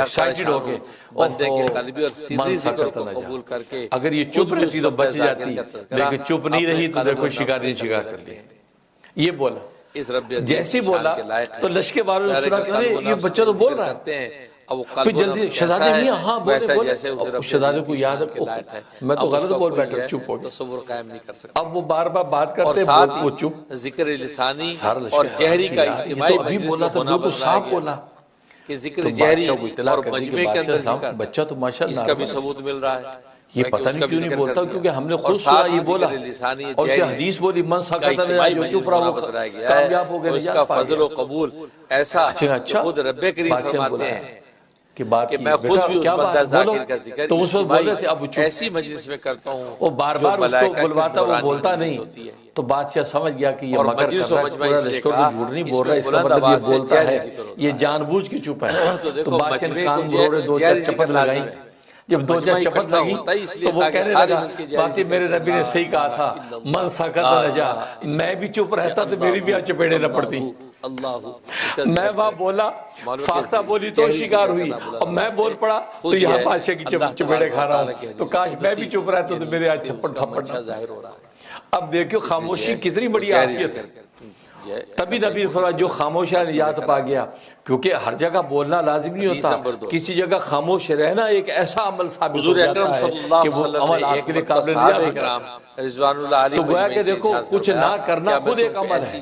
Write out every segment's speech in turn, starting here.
Excited ہو کے بندے کے قلبی اور سری ذکر کو قبول کر کے اگر یہ چپ رہتی تو بچ جاتی، لیکن چپ نہیں رہی تو دیکھو شکار نہیں شکار کر لیا۔ یہ بولا، اس رب عزیز جیسے ہی بولا تو لشکر والوں نے سنا کہ یہ بچہ تو بول رہا ہے، پھر جلدی شہزادے میاں ہاں بولے، شہزادے کو یاد ہے میں تو غلط بول بیٹھا، چپ ہو گیا۔ تصور قائم نہیں کر سکتا۔ اب وہ بار بار بات کرتے وہ چپ، ذکر لسانی سارا لشکر اور جہری کا یہ اجتماعی تو ابھی مجلس بولا تھا، بالکل صاف بولا کہ ذکر تو جہری بادشاہ کو اطلاع اور کر دی کہ مجمع کے اندر بادشاہ ذکر بچہ تو ماشاءاللہ اس کا بھی ثبوت مل رہا ہے یہ پتہ نہیں کیوں نہیں بولتا، کیونکہ ہم نے خود سنا یہ بولا، اور اسے حدیث بولی من سکت جو چپ رہا وہ کامیاب ہو گئے، اس کا فضل و قبول ایسا خود رب کریم فرماتے ہیں کہ بات کی میں خود بھی اس بندہ ذاکر کا ذکر تو اس وقت بول رہے تھے اب ایسی مجلس میں کرتا ہوں، وہ بار بار اس کو بلواتا وہ بولتا نہیں، تو بادشاہ سمجھ گیا کہ یہ مکر کر رہا ہے، پورا لشکر تو جھوٹ نہیں بول رہا ہے، اس کا مطلب یہ بولتا ہے یہ جان بوجھ کے چپ ہے۔ تو بادشاہ نے کان بروڑے دو چار چپت لگائیں، جب دو چار چپت لگی تو وہ کہنے لگا باتیں میرے نبی نے صحیح کہا تھا، من سکت نجا، میں بھی چپ رہتا تو میری بھی چپیڑے نہ پڑتی، میں وہاں بولا فاختہ بولی تو شکار ہوئی، اور میں بول پڑا تو یہاں بادشاہ کی چپیڑے کھا رہا ہوں، تو کاش میں بھی چپ رہتا تو میرے آج چھپڑ تھپڑ نہ۔ اب دیکھو خاموشی کتنی بڑی عافیت ہے، تبھی نبی فرمایا جو خاموش ہے نجات پا گیا، کیونکہ ہر جگہ بولنا لازم نہیں ہوتا، کسی جگہ خاموش رہنا ایک ایسا عمل ثابت ہو جاتا ہے کہ وہ عمل آپ کے لئے قابل نجات ہوتا ہے۔ تو گویا کہ دیکھو کچھ نہ کرنا خود ایک عمل ہے،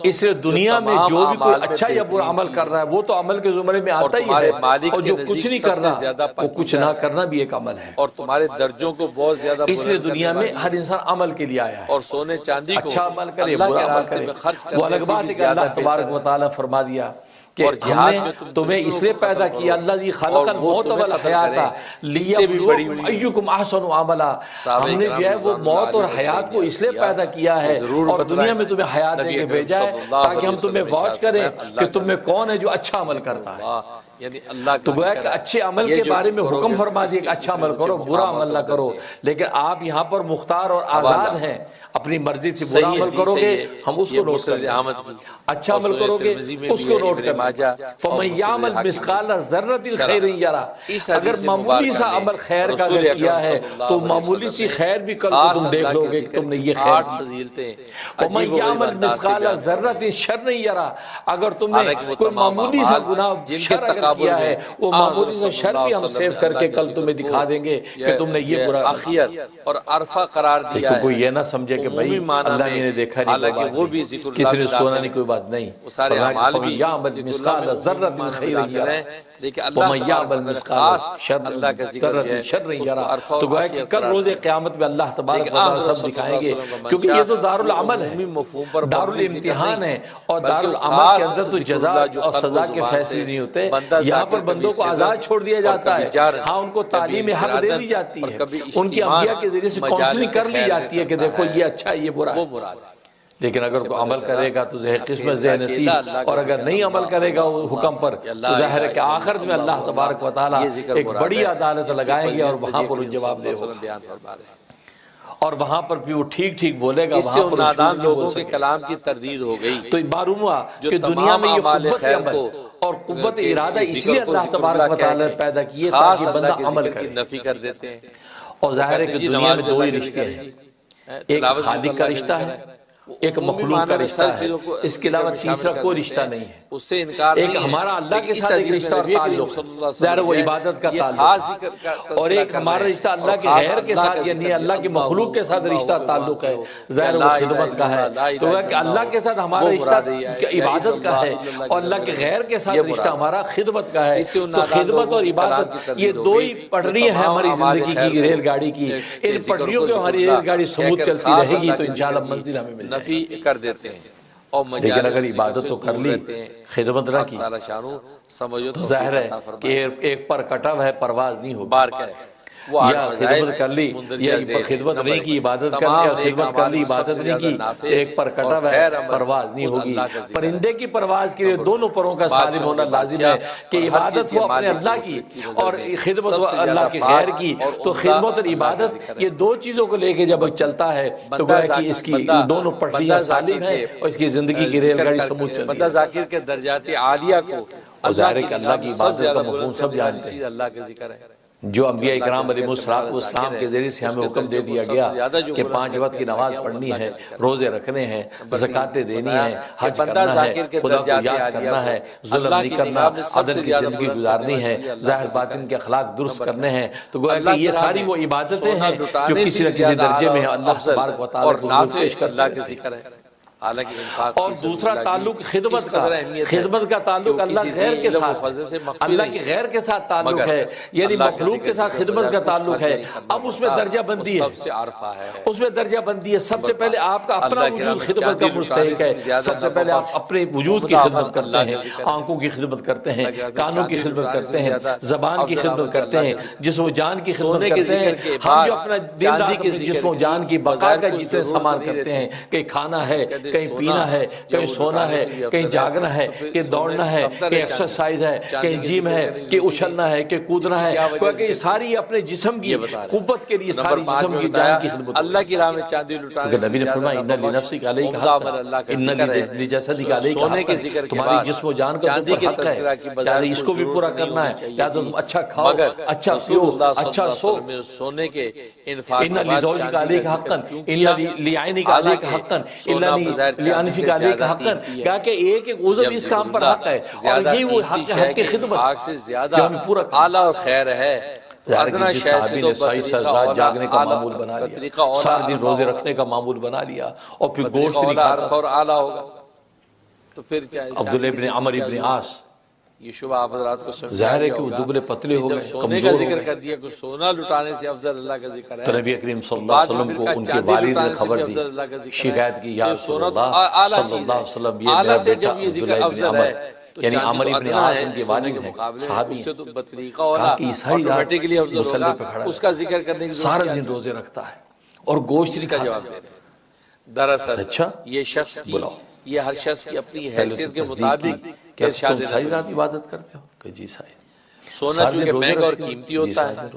اس لیے دنیا میں جو بھی کوئی اچھا یا برا عمل کر رہا ہے وہ تو عمل کے زمرے میں آتا ہی ہے، اور جو کچھ نہیں کر رہا وہ کچھ نہ کرنا بھی ایک عمل ہے، اور تمہارے درجوں کو بہت زیادہ اس لیے دنیا میں ہر انسان عمل کے لیے آیا ہے، اور سونے چاندی کو اچھا عمل کرے برا عمل کرے۔ وہ الگ بات ہے کہ اللہ تبارک و تعالیٰ فرما دیا کہ ہم نے تمہیں اس لیے پیدا کیا، اللہ جی خلق الموت والحیات لیبلوکم ایکم احسن عملا، ہم نے جو ہے وہ موت اور حیات کو اس لیے پیدا کیا ہے اور دنیا میں تمہیں حیات دے کے بھیجا ہے تاکہ ہم تمہیں واچ کریں کہ تم میں کون ہے جو اچھا عمل کرتا ہے۔ تو گویا کہ اچھے عمل کے بارے میں حکم فرما دیا کہ اچھا عمل کرو برا عمل نہ کرو، لیکن آپ یہاں پر مختار اور آزاد ہیں، اپنی مرضی سے برا عمل کرو گے ہم اس کو نوٹ کر لیں، اچھا عمل کرو گے اس کو نوٹ کر لیں۔ فَمَنْ يَعْمَلْ مِثْقَالَ ذَرَّةٍ خَيْرٍ يَرَهُ، اگر معمولی سا عمل خیر کا اگر کیا ہے تو معمولی سی خیر بھی کل کو تم دیکھ لو گے کہ تم نے یہ خیر کی۔ وَمَنْ يَعْمَلْ مِثْقَالَ ذَرَّةٍ شَرٍّ يَرَهُ، اگر تم نے کوئی معمولی سا گناہ شر اگر کیا ہے وہ معمولی سا شر بھی ہم سیو کر کے کل تمہیں دکھا دیں گے کہ تم نے یہ برا اور عرفہ قرار دیا ہے۔ کوئی یہ نہ سمجھے کہ بھئی اللہ نے دیکھا نہیں کوئی بات نہیں، کسی نے سونا نہیں کوئی بات نہیں، فَمَنْ يَعْمَلْ مِثْقَالَ ذَرَّةٍ خَيْرٍ يَرَهُ وَمَنْ يَعْمَلْ مِثْقَالَ ذَرَّةٍ شَرٍّ يَرَهُ۔ تو گویا کہ کل روز قیامت میں اللہ تبارک و تعالیٰ سب دکھائیں گے، کیونکہ یہ تو دار العمل ہے، دار الامتحان ہے، اور دار العمل کے اندر تو جزا اور سزا کے فیصلے نہیں ہوتے، یہاں پر بندوں کو آزاد چھوڑ دیا جاتا ہے، ہاں ان کو تعلیم حق دے دی جاتی ہے، ان کی انبیاء کے ذریعے سے کونسلنگ کر لی جاتی ہے کہ دیکھو یہ اچھا یہ برا ہے، لیکن اگر کوئی عمل کرے گا تو قسمت ذہ نصیب، اور اگر نہیں عمل کرے گا حکم پر تو ظاہر ہے کہ آخرت میں اللہ تبارک و تعالیٰ ایک بڑی عدالت لگائیں گے اور وہاں پر جواب دے ہوگا، اور وہاں پر بھی وہ ٹھیک ٹھیک بولے گا، اس سے نادان لوگوں کے کلام کی تردید ہو گئی۔ تو معلوم ہوا کہ دنیا میں یہ قوت عمل اور قوت ارادہ اس لیے اللہ تبارک و تعالیٰ نے پیدا کیے تاکہ بندہ عمل کرے، نفی کر دیتے ہیں، اور ظاہر ہے کہ دنیا میں دو ہی رشتے ہیں، ایک خالق کا رشتہ ہے ایک مخلوق کا رشتہ ہے، اس کے علاوہ تیسرا کوئی رشتہ نہیں ہے، اس سے انکار ایک ہمارا اللہ کے ساتھ ایک رشتہ اور تعلق ہے، ظاہر وہ عبادت کا تعلق، اور ایک ہمارا رشتہ اللہ کے غیر کے ساتھ یعنی اللہ کے مخلوق کے ساتھ رشتہ تعلق ہے، ظاہر وہ خدمت کا ہے، تو کہ اللہ کے ساتھ ہمارا رشتہ عبادت کا ہے اور اللہ کے غیر کے ساتھ رشتہ ہمارا خدمت کا ہے، تو خدمت اور عبادت یہ دو ہی پٹریاں ہیں ہماری زندگی کی ریل گاڑی کی، ان پٹریوں پہ ہماری ریل گاڑی سموتھ چلتی رہے گی تو انشاءاللہ منزل ہمیں مل جائے گی، نفی کر دیتے ہیں، لیکن اگر عبادت تو کر لی خدمت نہ کی تو ظاہر ہے کہ ایک پر کٹا ہے پرواز نہیں ہوگی، یا خدمت کر لی یا خدمت نہیں کی عبادت کر لی یا خدمت کر لی عبادت نہیں کی تو ایک پر کٹا ہے پرواز نہیں ہوگی۔ پرندے کی پرواز کے لیے دونوں پروں کا سالم ہونا لازم ہے کہ عبادت ہو اپنے اللہ کی اور خدمت ہو اللہ کے غیر کی، تو خدمت اور عبادت یہ دو چیزوں کو لے کے جب چلتا ہے تو گویا کہ اس کی دونوں پٹریاں سالم ہیں اور اس کی زندگی کی ریل گاڑی سموتھ چلتی ہے۔ بندہ ذاکر کے درجات عالیہ کو اور ظاہر ہے کہ اللہ کی عبادت کا مفہوم سب جانتے ہیں، اللہ کا ذکر ہے، جو انبیاء اکرام علیہ السلام کے ذریعے سے ہمیں حکم دے دیا گیا کہ 5 وقت کی نماز پڑھنی ہے، روزے رکھنے ہیں، زکاتیں دینی ہیں، حج کرنا ہے، خدا کو یاد کرنا ہے، ظلم نہیں کرنا، عدل کی زندگی گزارنی ہے، ظاہر باطن کے اخلاق درست کرنے ہیں، تو گویا کہ یہ ساری وہ عبادتیں ہیں جو کسی نہ کسی درجے میں اللہ تبارک و تعالیٰ کو پیش کرتا ہے۔ اور دوسرا تعلق خدمت کا، خدمت کا تعلق اللہ غیر کے ساتھ، اللہ کے غیر کے ساتھ تعلق ہے، یعنی مخلوق کے ساتھ خدمت کا تعلق ہے۔ اب اس میں درجہ بندی ہے، اس میں درجہ بندی ہے۔ سب سے پہلے آپ کا اپنا وجود خدمت کا مستحق ہے، سب سے پہلے آپ اپنے وجود کی خدمت کرتے ہیں، آنکھوں کی خدمت کرتے ہیں، کانوں کی خدمت کرتے ہیں، زبان کی خدمت کرتے ہیں، جسم و جان کی خدمت کرتے ہیں۔ ہم جو اپنا دن رات اپنے جسم و جان کی بقا کا جتنے سامان کرتے ہیں، کہیں کھانا ہے، کہیں پینا ہے، کہیں سونا ہے، کہیں جاگنا ہے، کہیں دوڑنا ہے، کہیں ایکسرسائز ہے، کہیں جیم ہے، کہیں اچھلنا ہے، کہیں کودنا ہے، کیونکہ یہ ساری اپنے جسم کی قوت کے لیے، ساری جسم کی جان کی خدمت، اللہ کی راہ میں چاندی لٹانے، کیونکہ نبی نے فرمایا ان لنفسک علیک حق، ان لجسدک علیک حق، تمہاری جسم و جان کا تم پر حق ہے، یعنی اس کو بھی پورا کرنا ہے، یا تو تم اچھا کھاؤ، اچھا پیو، اچھا سو، سونے کے انفاق، ان لزوجک علیک حقا، ان لعینک علیک حقا، ان لانفک علیک حقا، کہا کہ ایک ایک عضو اس کام پر حق ہے، اور یہ وہ حق ہے، حق کی خدمت سے زیادہ اعلیٰ اور خیر ہے۔ صحابی نے سائی سے رات جاگنے کا معمول بنا لیا، سارے دن روزے رکھنے کا معمول بنا لیا، اور پھر گوشت نہیں کھاتا۔ اور اعلیٰ ہوگا تو پھر عبداللہ بن عمر بن عاص، یہ شبہ آپ حضرات کو سمجھ ظاہر ہے کہ وہ دبلے پتلے ہو گئے، سونے کا ذکر کر دیا کہ سونا لٹانے سے افضل اللہ کا ذکر ہے، تو نبی کریم صلی اللہ علیہ وسلم کو ان کے والد نے خبر دی، شکایت کی، یا رسول اللہ صلی اللہ علیہ وسلم، یہ میرا بیٹا عبداللہ بن عمر، یعنی عمر ابن عاص ان کے والد ہیں، صحابی ہیں، کہا کہ عیسائی رات مسلح پہ کھڑا اس کا ذکر کرنے کی سارا دن روزے رکھتا ہے اور گوشت نہیں کھاتا۔ دراصل اچھا یہ شخص کی، یہ ہر شخص کی اپنی حیثیت کے مطابق کیا تم ساری رات عبادت کرتے ہو؟ کہ جی سائی، سونا چونکہ مہنگا اور قیمتی ہوتا ہے،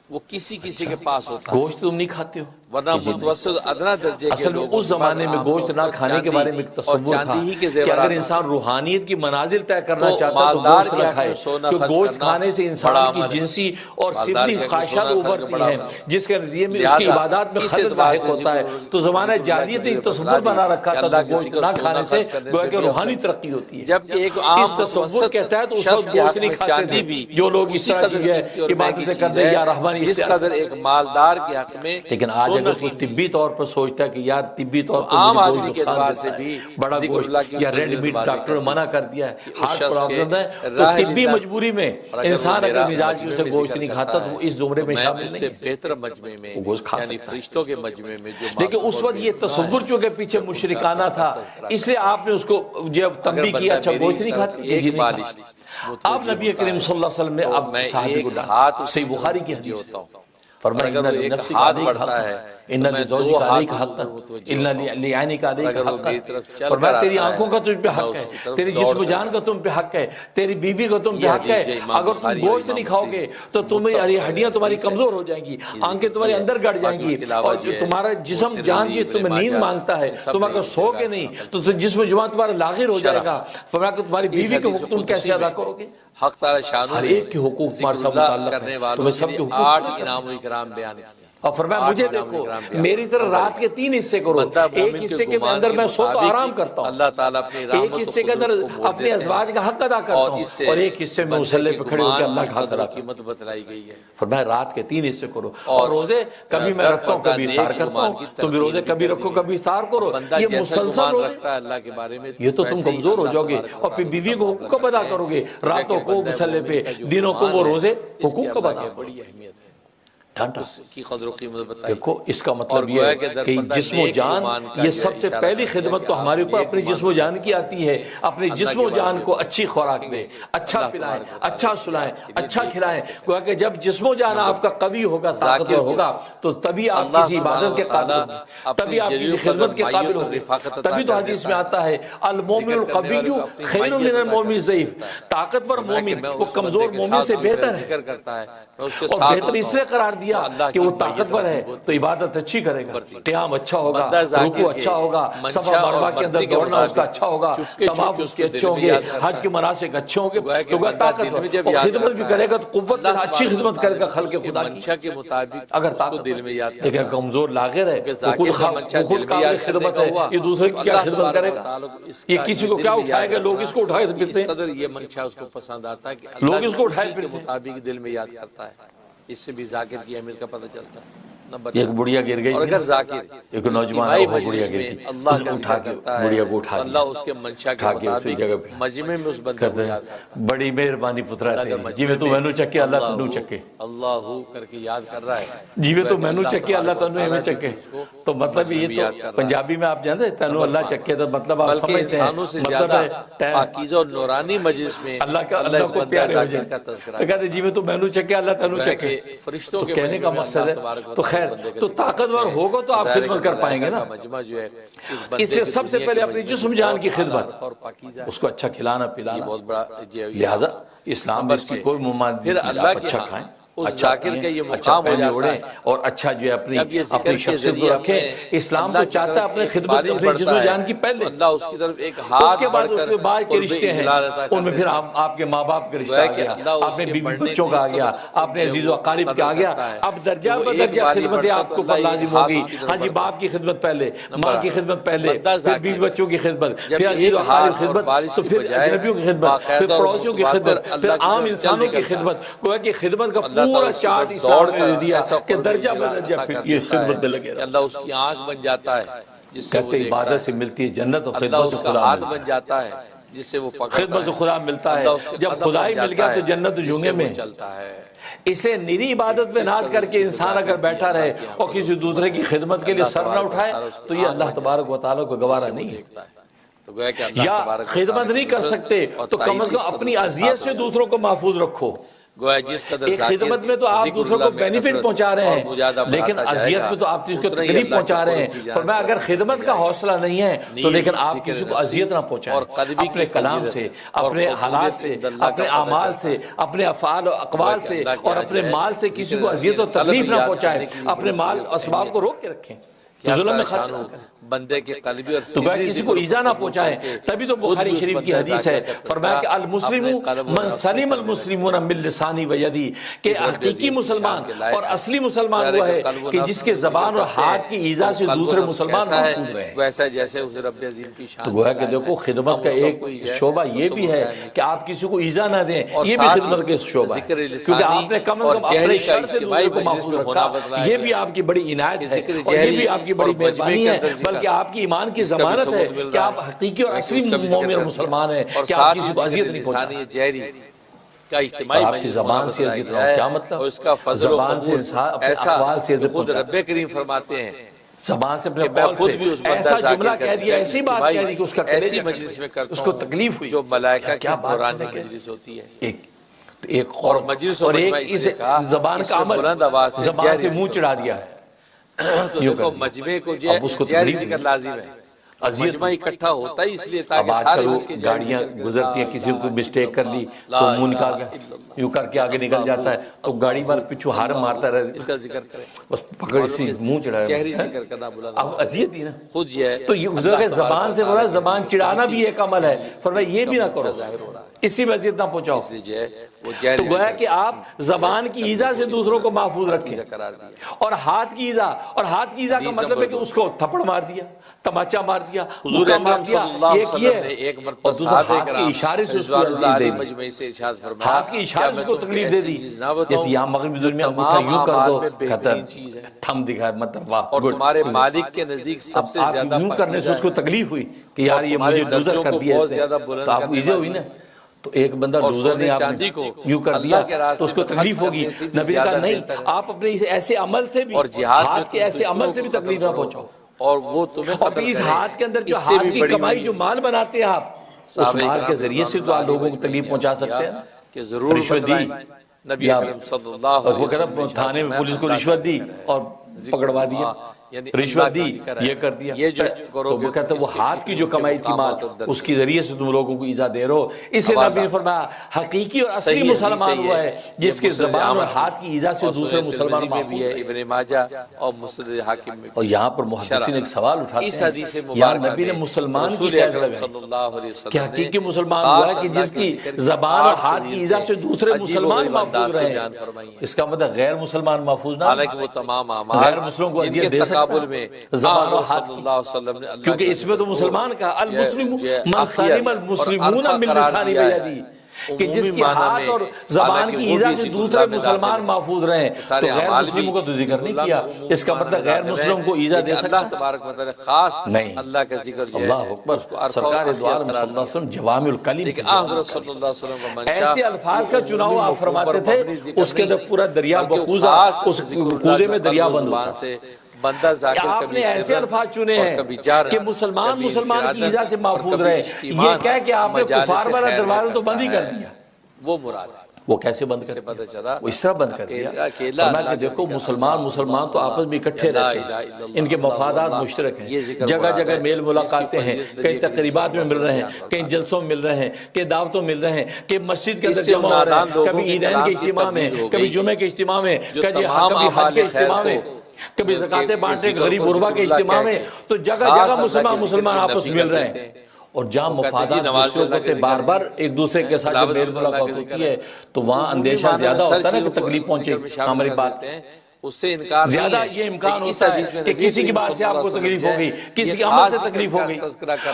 وہ کسی کسی کے پاس ہوتا ہے، گوشت تم نہیں کھاتے ہو، ورنہ متوسط ادنا درجے کے اصل میں اس زمانے میں گوشت نہ کھانے کے بارے میں ایک تصور تھا کہ اگر انسان روحانیت کی منازل طے کرنا چاہتا ہے تو گوشت نہ کھائے، کہ گوشت کھانے سے انسان کی جنسی اور صفری خواہشات ابھرتی ہیں، جس کے نتیجے میں اس کی عبادات میں خلل لاحق ہوتا ہے۔ تو زمانہ جاہلیت نے ایک تصور بنا رکھا تھا کہ گوشت نہ کھانے سے گویا کہ روحانی ترقی ہوتی ہے، جب ایک عام اس تصور کے تحت اس وقت گوشت نہیں کھاتے تھے جو لوگ اس طرح کی عبادتیں کرتے ہیں یا رحمانی جس قدر ایک مالدار کے حق میں، لیکن آج اگر کوئی طبی طور پر سوچتا ہے کہ یار طبی طور پر مجھے گوشت نقصان دیتا ہے، بڑا گوشت یا ریڈ میٹ ڈاکٹر منع کر دیا ہے، ہارٹ پرابلم ہے، تو طبی مجبوری میں انسان اگر مزاج کی اسے گوشت نہیں کھاتا تو وہ اس زمرے میں شامل نہیں ہے، بہتر مجمع میں، وہ گوشت کھا یعنی سکتا ہے۔ فرشتوں کے مجمع میں جو، لیکن اس وقت یہ تصور چونکہ پیچھے مشرکانہ تھا، اس لیے آپ نے اس کو جب تنبیہ کیا اچھا گوشت نہیں کھاتے، جی نہیں کھاتے۔ آپ نبی کریم صلی اللہ علیہ وسلم نے اب صحابی کو ڈالا، صحیح بخاری کی حدیث فرمایا ان لنفسک علیک حقا، ان لزوجک علیک حقا، ان لعینک علیک حقا، فرمایا تیری آنکھوں کا تجھ پہ حق ہے، تیری جسم و جان کا تم پہ حق ہے، تیری بیوی کا تم پہ حق ہے۔ اگر تم گوشت نہیں کھاؤ گے تو تمہاری ہڈیاں تمہاری کمزور ہو جائیں گی، آنکھیں تمہاری اندر گڑ جائیں گی، اور تمہارا جسم جان جو تمہیں نیند مانگتا ہے، تم اگر سو کے نہیں تو جسم و جان تمہارا لاغر ہو جائے گا۔ فرمایا کہ تمہاری بیوی کے حقوق تم کیسے ادا کرو گے؟ حق تعالی شانوں ہر ایک کے حقوق تمہارے ساتھ متعلق ہیں، تمہیں سب کے حقوق 8 انعام و اکرام بیان کیا، اور فرمایا مجھے دیکھو میری طرح رات کے 3 حصے کرو، ایک حصے کے اندر میں سو تو آرام کرتا ہوں، اللہ تعالیٰ اپنی ایک حصے کے اندر اپنے ازواج کا حق ادا کرتا ہوں، اور ایک حصے میں مصلی پہ کھڑے ہو کے اللہ کا حق ادا کرتا ہوں۔ بتلائی گئی ہے، فرمایا رات کے 3 حصے کرو، اور روزے کبھی میں رکھتا ہوں کبھی افطار کرتا ہوں، تم بھی روزے کبھی رکھو کبھی افطار کرو، یہ مسلسل روزے، اللہ کے بارے میں یہ تو تم کمزور ہو جاؤ گے، اور پھر بیوی کو حقوق کب ادا کرو گے؟ راتوں کو مصلی پہ، دنوں کو وہ روزے حقوق کب ادا کرو؟ بڑی اہمیت ہے، ڈھانٹا کی قدر و قیمت بتائی۔ دیکھو اس کا مطلب یہ ہے کہ جسم و جان، یہ سب سے پہلی خدمت تو ہمارے اوپر اپنے جسم و جان کی آتی ہے، اپنے جسم و جان کو اچھی خوراک دیں، اچھا پلائیں، اچھا سلائیں، اچھا کھلائیں، کہ جب جسم و جان آپ کا قوی ہوگا، طاقتور ہوگا، تو تبھی آپ کسی عبادت کے قابل ہوں گے، تبھی آپ کسی خدمت کے قابل ہوں گے۔ تبھی تو حدیث میں آتا ہے المومن القوی خیر من المومن الضعیف، طاقتور مومن وہ کمزور مومن سے بہتر ہے، اور بہتر اس لیے قرار دیا کہ وہ طاقتور ہے تو عبادت اچھی کرے گا، قیام اچھا ہوگا، رکوع اچھا ہوگا، صفا مروہ کے اندر دوڑنا اس کا اچھا ہوگا، طواف اس کے اچھے ہوں گے، حج کے مناسک اچھے ہوں گے، تو وہ طاقتور، اور خدمت بھی کرے گا تو قوت کے ساتھ اچھی خدمت کرے گا خلق خدا کی، اگر طاقت دل میں یاد، لیکن کمزور لاغر ہے، وہ خود قابل خدمت ہے، یہ دوسرے کی کیا خدمت کرے گا؟ یہ کسی کو کیا اٹھائے گا؟ لوگ اس کو اٹھائے پھرتے ہیں، یہ منشا اس کو پسند آتا ہے کہ لوگ اس کو اٹھائے پھرتے ہیں، مطابق دل میں یاد کرتا ہے، اس سے بھی ذاکر کی اہمیت کا پتہ چلتا ہے۔ ایک بڑھیا گر گئی اور اگر ذاکر ایک نوجوان بڑھیا گر گئی، اللہ کا اٹھا ذکر کے کرتا ہے بڑھیا کو اٹھا تو دیا، اللہ اس کے منشا کے مطابق مجمع میں اس بندے کو کہتے ہیں یاد کرتا ہے۔ بڑی مہربانی پترا تھے جی میں تو مینو چکے اللہ تنو چکے، اللہ کر کے یاد کر رہا ہے، جی میں تو مینو چکے اللہ تنو ایویں چکے، تو مطلب یہ تو پنجابی میں آپ جانتے ہیں تنو اللہ چکے تو مطلب آپ بلکہ سمجھتے ہیں انسانوں سے مطلب زیادہ ہے پاکیزہ اور نورانی مجلس میں اللہ اس کو بندہ پیارے ہو ذاکر جائے کا تذکرہ تو کہتے ہیں جی میں تو مینو چکے اللہ تنو چکے، فرشتوں تو کے کہنے کا مقصد ہے تو خیر تو طاقتور ہوگا تو آپ خدمت کر پائیں گے نا۔ مجمع جو ہے اس سے سب سے پہلے اپنی جسم جان کی خدمت، اور پاکیزہ اس کو اچھا کھلانا پلانا، بہت بڑا لہذا اسلام میں اس کی کوئی ممانعت پھر نہیں کہ اللہ آپ کے اچھا ہاں کھائیں، اس اچھا ذاکر پئیں، کا یہ اچھا مقام ہو پہنے جاتا اوڑیں ہے اور اچھا جو ہے اپنی جب یہ ذکر کے شخصیت کو ذریعے رکھیں۔ اسلام تو چاہتا ہے اپنے خدمت اپنے جسم و جان کی پہلے، اللہ اس کی طرف ایک اس ہاتھ کے بعد اس کے بعد کے قرب رشتے ہیں اجلال عطا ان میں پھر آپ کے ماں باپ کا رشتہ آ گیا، آپ نے بیوی بچوں کا آ گیا، آپ نے عزیز و اقارب کا آ گیا، اب درجہ بدرجہ خدمتیں آپ کو پر لازم ہوگی۔ ہاں جی باپ کی خدمت پہلے، ماں کی خدمت پہلے، پھر بیوی بچوں کی خدمت، پھر عزیز و اقارب خدمت، تو پھر اجنبیوں کی خدمت، پھر پڑوسیوں کی خدمت، پھر عام انسانوں کی خدمت، گویا کہ خدمت کا پورا چارٹ اسلام نے دے دیا کہ درجہ بدرجہ پھر یہ خدمت میں لگے رہا۔ اللہ اس کی آنکھ بن جاتا ہے جس سے وہ کہتے عبادت سے ملتی ہے جنت اور اللہ خدمت اس سے کا خدا ہاتھ ملتا ہے، بن جاتا ہے جس سے وہ پکڑتا خدمت سے ہے، خدا ملتا ہے، اللہ اس کے جب قدم خدا ہی بن مل گیا جاتا تو ہے جنت جس سے جھونگے وہ میں۔ چلتا ہے۔ اسے نری عبادت میں ناز کر کے انسان اگر بیٹھا رہے اور کسی دوسرے کی خدمت کے لیے سر نہ اٹھائے تو یہ اللہ تبارک و تعالیٰ کو گوارا نہیں ہے۔ تو گویا کہ اللہ یا تبارک و خدمت تعالیٰ نہیں کر سکتے تو کم از کم اپنی اذیت سے دوسروں کو محفوظ رکھو۔ گویا جس قدر ایک خدمت میں تو آپ دوسروں کو بینیفٹ پہنچا رہے ہیں لیکن اذیت میں تو آپ چیز کو تکلیف پہنچا رہے ہیں۔ فرمایا اگر خدمت کا حوصلہ نہیں ہے تو لیکن آپ کسی کو اذیت نہ پہنچائیں، اپنے کلام سے، اپنے حالات سے، اپنے اعمال سے، اپنے افعال و اقوال سے اور اپنے مال سے کسی کو اذیت و تکلیف نہ پہنچائیں، اپنے مال اسباب کو روک کے رکھیں، ظلم میں خرچ نہ کریں، بندے کے قلبی اور تو گویا کسی کو ایذا نہ پہنچائیں۔ تبھی تو بخاری شریف کی حدیث ہے، فرمایا کہ المسلم من سلم المسلمون من لسانی و یدی، کہ حقیقی مسلمان اور اصلی مسلمان وہ ہے کہ جس کے زبان اور ہاتھ کی ایذا سے دوسرے مسلمان محفوظ رہے۔ ویسا جیسے اسے رب عظیم کی شان، تو گویا کہ دیکھو خدمت کا ایک شعبہ یہ بھی ہے کہ آپ کسی کو ایذا نہ دیں، یہ بھی خدمت کا شعبہ ہے، کیونکہ آپ نے کم از کم اپنے شر سے دوسرے کو محفوظ رکھا، یہ بھی آپ کی بڑی عنایت ہے اور یہ بھی آپ کی بڑی مہربانی ہے، بلکہ آپ کی ایمان کی ضمانت ہے کہ آپ حقیقی اور اصلی مومن اور مسلمان ہیں کہ آپ کسی کو اذیت نہیں پہنچائیں۔ کا اجتماعی آپ کی زبان سے اذیت نہ ہو، کیا مطلب؟ اور اس کا فضل و زبان سے قبول اپنے ایسا اقوال سے کہ خود رب کریم فرماتے ہیں زبان سے اپنے میں قول خود بھی اس سے بندہ ایسا ذاکر جملہ کا کہہ دیا، ایسی بات کہہ دی کہ اس کا ایسی کلیجہ مجلس میں کرتا اس کو ہوں تکلیف ہوئی، جو ملائکہ کی کیا بات قرآنی ہے کہ مجلس ہوتی ہے۔ ایک اور مجلس و اور ایک مجمع اس اس نے کہا زبان اس کا میں عمل بلند آواز سے زبان سے جہری منہ چڑھا دیا ہے، تو دیکھو مجمع کو اب اس کو جہری تکلیف ذکر لازم ہے، مجمع اکٹھا ہوتا ہی اس لیے اب تاکہ آج سارے کل وہ مل کے گاڑیاں گزرتی ہیں، کسی کو مسٹیک کر لی تو منہ نکال گیا، یوں کر کے آگے نکل جاتا ہے تو گاڑی والا پیچھے ہارن مارتا رہے، اس کا ذکر کریں، بس پکڑ اسی منہ چڑھایا، جہری ذکر کرنا بلند اب اذیت دی نا۔ خود یہ ہے تو یہ زبان سے بولا زبان چڑھانا بھی ایک عمل ہے، فرمایا یہ بھی نہ کرو، اسی میں اذیت نہ پہنچاؤ۔ اس لیے جو ہے وہ جہری تو گویا کہ آپ زبان کی ایذا سے دوسروں کو محفوظ رکھیں، قرار دیا۔ اور ہاتھ کی ایذا، اور ہاتھ کی ایذا کا مطلب ہے کہ اس کو تھپڑ مار دیا، تماچا مار دیا، حضور مکہ مار اکرم دیا، صلی اللہ علیہ ایک وسلم یہ نے ایک اور مرتبہ دوسرا صحابہ ہاتھ کے کرام اشارے سے اس کو رضوان اللہ عزیز دے علیہ دی، مجمع سے ارشاد فرمایا ہاتھ کے اشارے سے اس کو تکلیف دے دی، جیسے یہاں مغربی دنیا میں انگوٹھا یوں کر دو کہتا ہے تھم دکھائے، مطلب واہ اور گڈ، تمہارے مالک کے نزدیک سب سے آپ زیادہ یوں کرنے سے اس کو تکلیف ہوئی کہ یار یہ مجھے لوزر کر دیا اس نے، تو آپ کو ایزی ہوئی نا، تو ایک بندہ لوزر نے آپ نے یوں کر دیا تو اس کو تکلیف ہوگی۔ نبی نے کہا نہیں، آپ اپنے ایسے عمل سے بھی، ہاتھ کے ایسے عمل سے بھی تکلیف نہ پہنچاؤ، اور وہ تمہیں اور اس ہاتھ کے اندر جو ہاتھ کی کمائی جو مال بناتے ہیں آپ، اس مال کے ذریعے سے تو آپ لوگوں کو تکلیف پہنچا سکتے ہیں، کہ ضرور رشوت دی، نبی اکرم صلی اللہ اور وہ علیہ کہتا وسلم تھانے میں پولیس کو رشوت دی اور پکڑوا دیا، رشوت دی، یہ کر دیا، تو وہ کہتا ہے وہ ہاتھ کی جو کمائی تھی مال اس کی ذریعے سے تم لوگوں کو ایذا دے رہو۔ اس سے نبی نے فرمایا حقیقی اور اصلی مسلمان وہ ہے جس کے زبان اور ہاتھ کی ایذا سے دوسرے مسلمان بھی ہے، ابن ماجہ اور مسند حاکم میں۔ اور یہاں پر محدثین ایک سوال اٹھاتے اس ہیں، حدیث یار مبارکہ نبی نے میں مسلمان کی رسول قید اکرم صلی لگائی اللہ علیہ وسلم کہ حقیقی مسلمان وہ ہے کہ جس کی زبان اور ہاتھ کی ایذا سے دوسرے مسلمان محفوظ رہے، اس کا مطلب غیر مسلمان محفوظ نہ، حالانکہ وہ تمام اعمال غیر مسلموں کو جن اذیت کے دے سکتا تقابل میں زبان اور ہاتھ صلی کی، اللہ علیہ وسلم نے اللہ کیونکہ اس میں تو مسلمان کا المسلم من سلم المسلمون من لسانی و یدی، کہ جس کے ہاتھ اور زبان کی ایذا سے دوسرے مسلمان محفوظ رہیں، تو غیر مسلموں کو تو ذکر نہیں کیا۔ اس کا مطلب غیر مسلم کو ایذا دے سکتا اللہ تبارک و تعالی خاص نہیں۔ اللہ کا ذکر جو ہے اللہ اکبر، سرکار دو عالم صلی اللہ علیہ وسلم جوامع الکلم لیکن حضرت صلی اللہ علیہ وسلم کا منشا ایسے الفاظ کا چناؤ آپ فرماتے تھے، اس کے اندر پورا دریا بکوزہ، اس کوزے میں دریا بند ہوتا ہے۔ بندہ ذاکر آپ نے ایسے الفاظ چنے ہیں کہ مسلمان کی ایذا سے محفوظ رہے، یہ کہہ کہ آپ نے کفار والا دروازہ تو بند ہی کر دیا۔ وہ مراد ہے۔ وہ کیسے بند کر دیا؟ وہ اس طرح بند کر دیا فرمایا کہ دیکھو مسلمان تو آپس میں اکٹھے رہتے ہیں، ان کے مفادات مشترک ہیں، جگہ جگہ میل ملاقاتیں ہیں، کئی تقریبات میں مل رہے ہیں، کئی جلسوں مل رہے ہیں، کئی دعوتوں مل رہے ہیں، کہ مسجد کے اندر جمع ہو رہے ہیں، کبھی عیدین کے اجتماع میں، کبھی جمعے کے اجتماع میں، کبھی حج کے اجتماع میں، کبھی زکاتیں بانٹنے غریب غربا کے اجتماع میں، تو جگہ جگہ مسلمان آپس مل رہے ہیں۔ اور جہاں مفادات دوسروں کو تے بار بار ایک دوسرے کے ساتھ جب میل ملاقات ہوتی ہے تو وہاں اندیشہ زیادہ ہوتا ہے نا کہ تکلیف پہنچے۔ ہماری بات اس سے انکار زیادہ یہ امکان ہوتا ہے کہ کسی کی بات سے آپ کو تکلیف ہوگی، کسی کے عمل سے تکلیف ہوگی،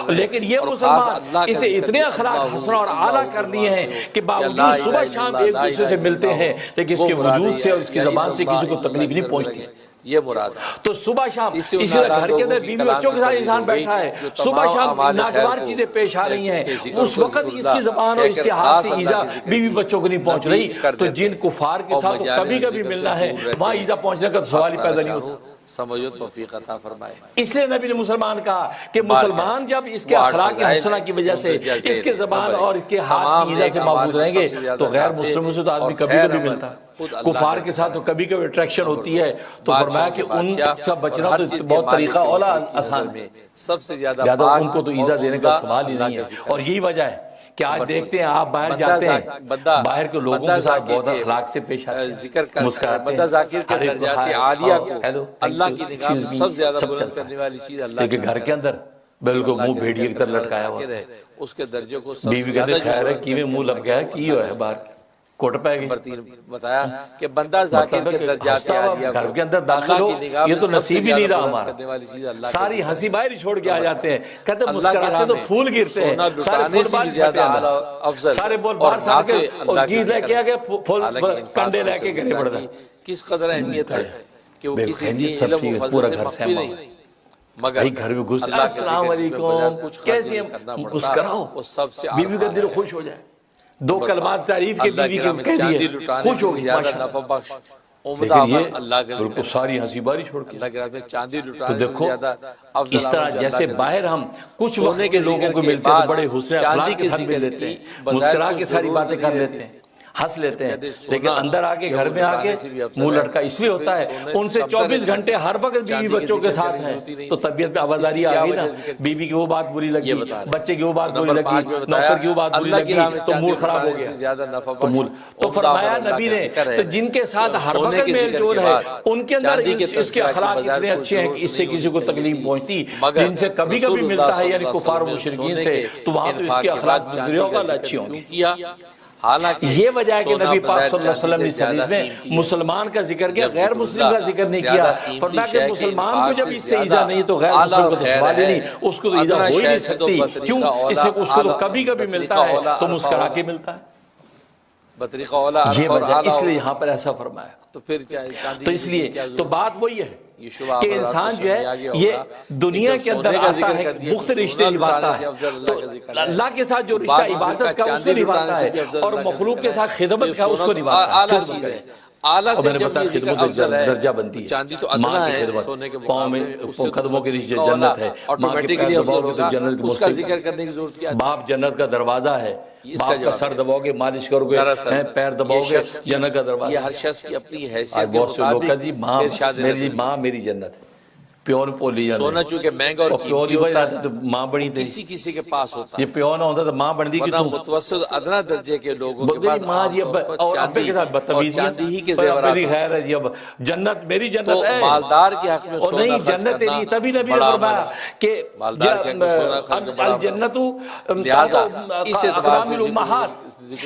لیکن یہ مسلمان اسے اتنے اخلاق حسنہ اور اعلیٰ کر لیے ہیں کہ باوجود صبح شام ایک دوسرے سے ملتے ہیں، لیکن اس کے وجود سے اور اس کی زبان سے کسی کو تکلیف نہیں پہنچتی۔ یہ مراد ہے۔ تو صبح شام اسی طرح گھر کے اندر بیوی بچوں کے ساتھ انسان بیٹھا ہے، صبح شام ناگوار چیزیں پیش آ رہی ہیں، اس وقت اس کی زبان اور اس کے ہاتھ سے ایذا بیوی بچوں کو نہیں پہنچ رہی، تو جن کفار کے ساتھ کبھی کبھی ملنا ہے وہاں ایذا پہنچنے کا سوال ہی پیدا نہیں ہوتا۔ سمجھو توفیق عطا فرمائے۔ اس لیے نبی نے مسلمان کہا کہ مسلمان جب اس کے اخلاق حسنہ کی وجہ سے اس کے زبان اور اس کے ہاتھ ایذا سے محفوظ رہیں گے تو غیر مسلموں سے تو آدمی کبھی کبھی ملتا ہے، کفار کے ساتھ تو کبھی کبھی اٹریکشن ہوتی ہے، تو فرمایا کہ ان سے بچنا تو بہت طریقہ اولا آسان ہے، سب سے زیادہ ان کو تو ایذا دینے کا سوال ہی نہیں ہے۔ اور یہی وجہ ہے کہ آج دیکھتے ہیں آپ باہر جاتے ہیں، باہر کے لوگوں کے ساتھ بہت اخلاق سے پیش آتے ہیں، مسکراتے ہیں، بندہ ذاکر کے درجات عالیہ کو اللہ کی نگاہ میں سب سے زیادہ بلند کرنے والی چیز اللہ کی، لیکن گھر کے اندر بالکل منہ بھیڑیے کی طرح لٹکایا ہوا، اس کے درجے کو بیوی کہتے خیر ہے کیویں منہ لگ گیا ہے کی ہوا ہے باہر کوٹ پہ گئی، بتایا کہ بندہ ذاکر کے درجات عالیہ گھر کے اندر داخل ہو یہ تو نصیب ہی نہیں رہا ہمارا، ساری ہنسی باہر ہی چھوڑ کے آ جاتے ہیں، کہتے ہیں مسکراتے تو پھول گرتے ہیں، سارے پھول باہر پھٹے اندر، سارے بول باہر چھاڑ کے اور گیز لے کے آگے پھول کنڈے لے کے گھرے پڑ گئے۔ کس قدر اہمیت ہے کہ وہ کسی سے علم و پورا فضل گھر سے مخفی نہیں، مگر گھر میں گھس السلام علیکم کیسے مسکراؤ، بیوی کا دل خوش ہو جائے، دو کلمات تعریف کے بیوی کے کہہ دیے خوش ہو گئی ماشاءاللہ، لیکن یہ بالکل ساری ہنسی باری چھوڑ کے تو دیکھو اس طرح جیسے باہر ہم کچھ وقت کے لوگوں کو ملتے ہیں تو بڑے حسن اخلاق کے ساتھ مل لیتے ہیں، مسکرا کے ساری باتیں کر لیتے ہیں، ہنس لیتے ہیں، لیکن اندر آکے گھر میں آکے منہ لٹکا اس لیے ہوتا ہے ان سے 24 گھنٹے ہر وقت بیوی بچوں کے ساتھ ہیں، تو طبیعت پہ آوازاری آ گئی نا، بیوی کی وہ بات بری لگی، بچے کی وہ بات بری لگی، نوکر کی وہ بات بری لگی تو موڈ خراب ہو گیا، تو فرمایا نبی نے تو جن کے ساتھ ہر وقت میل جول ہے ان کے اندر اس کے اخلاق اتنے اچھے ہیں کہ اس سے کسی کو تکلیف پہنچتی، جن سے کبھی کبھی ملتا ہے یعنی کفار و مشرکین سے تو وہاں تو اس کے اخلاق نظریوں کا اچھی ہوں گی۔ یہ وجہ ہے کہ نبی پاک صلی اللہ علیہ وسلم نے اس حدیث میں مسلمان کا ذکر کیا، غیر مسلم کا ذکر نہیں کیا، فرمایا کہ مسلمان کو جب اس سے ایذا نہیں تو غیر مسلم کو تو سوال ہی نہیں، اس کو تو ایذا ہو ہی نہیں سکتی، کیوں؟ اس لیے اس کو تو کبھی کبھی ملتا ہے تو مسکرا کے ملتا ہے، یہ وجہ اس لیے یہاں پر ایسا فرمایا۔ تو اس لیے تو بات وہی ہے کہ انسان جو ہے یہ دنیا کے اندر آتا ہے مختلف رشتے نبھاتا ہے، تو اللہ کے ساتھ جو رشتہ عبادت کا اس کو نبھاتا ہے اور مخلوق کے ساتھ خدمت کا اس کو نبھاتا ہے، اعلیٰ سے جب یہ خدمت درجہ بنتی ہے، چاندی تو ماں کی خدمت، پاؤں میں قدموں کے نیچے جنت ہے، ماں کے پیر دباؤ گے تو جنت کی اس کا ذکر کرنے کی ضرورت کیا ہے؟ باپ جنت کا دروازہ ہے، باپ کا سر دباؤ گے مالش کرو گے پیر دباؤ گے جنت کا دروازہ۔ یہ ہر شخص کی اپنی حیثیت بہت سے لوگ کہتے ہیں میری ماں میری جنت ہے، پیور پولی جانا سونا چونکہ مہنگا اور پیور ہی ہوتا ہے تو ماں بڑی تھی، کسی کے پاس ہوتا ہے، یہ پیور نہ ہوتا تو ماں بڑھ دی کہ تم متوسط ادنا درجے کے لوگوں کے پاس ماں جی اور ابے کے ساتھ بدتمیزی میری خیر ہے جی اب جنت میری جنت ہے، مالدار کے حق میں اور نہیں جنت تیری، تبھی نبی نے فرمایا کہ الجنت اقدام الامہات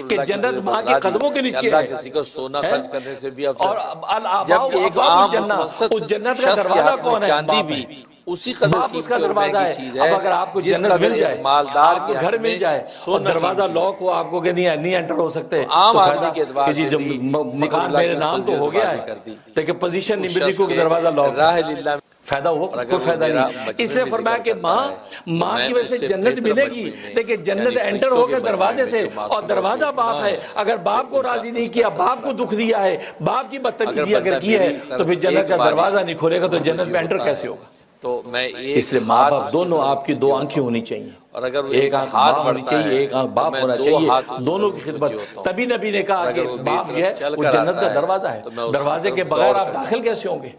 کہ جنت ماں کے قدموں کے نیچے ہے، کسی کو سونا خرچ کرنے سے بھی افضل، اور جب ایک عام جنت اس جنت کا دروازہ کون ہے؟ چاندی بھی اسی قدر باپ اس کا قیمتی اور دروازہ مہنگی ہے۔ چیز ہے اب اگر آپ کو جس جنت قدر مل جائے، ایک مالدار آپ کو کے گھر حق مل میں جائے اور سونا دروازہ قیمتی لاک ہو، آپ کو کہ نہیں انٹر ہو سکتے، عام تو آدمی فائدہ کے اعتبار کہ جی سے جب بھی مکان میرے نام تو ہو گیا ہے لیکن پوزیشن نہیں ملی کو دروازہ لاک راہ للہ فائدہ ہوا، کوئی فائدہ نہیں۔ اس لیے فرمایا کہ ماں کی وجہ سے جنت ملے گی، لیکن جنت انٹر ہو گئے دروازے سے، اور دروازہ باپ ہے۔ اگر باپ کو راضی نہیں کیا، باپ کو دکھ دیا ہے، باپ کی بدتمیزی اگر کی ہے، تو پھر جنت کا دروازہ نہیں کھولے گا تو جنت میں انٹر کیسے ہوگا؟ تو میں اس لیے ماں باپ دونوں آپ کی 2 آنکھیں ہونی چاہیے، اور اگر وہ ایک آنکھ ماں ہونی چاہیے، ایک آنکھ باپ ہونا چاہیے، دونوں کی خدمت۔ تبھی نبی نے کہا کہ باپ جو ہے وہ جنت کا دروازہ ہے، دروازے کے بغیر آپ داخل کیسے ہوں گے؟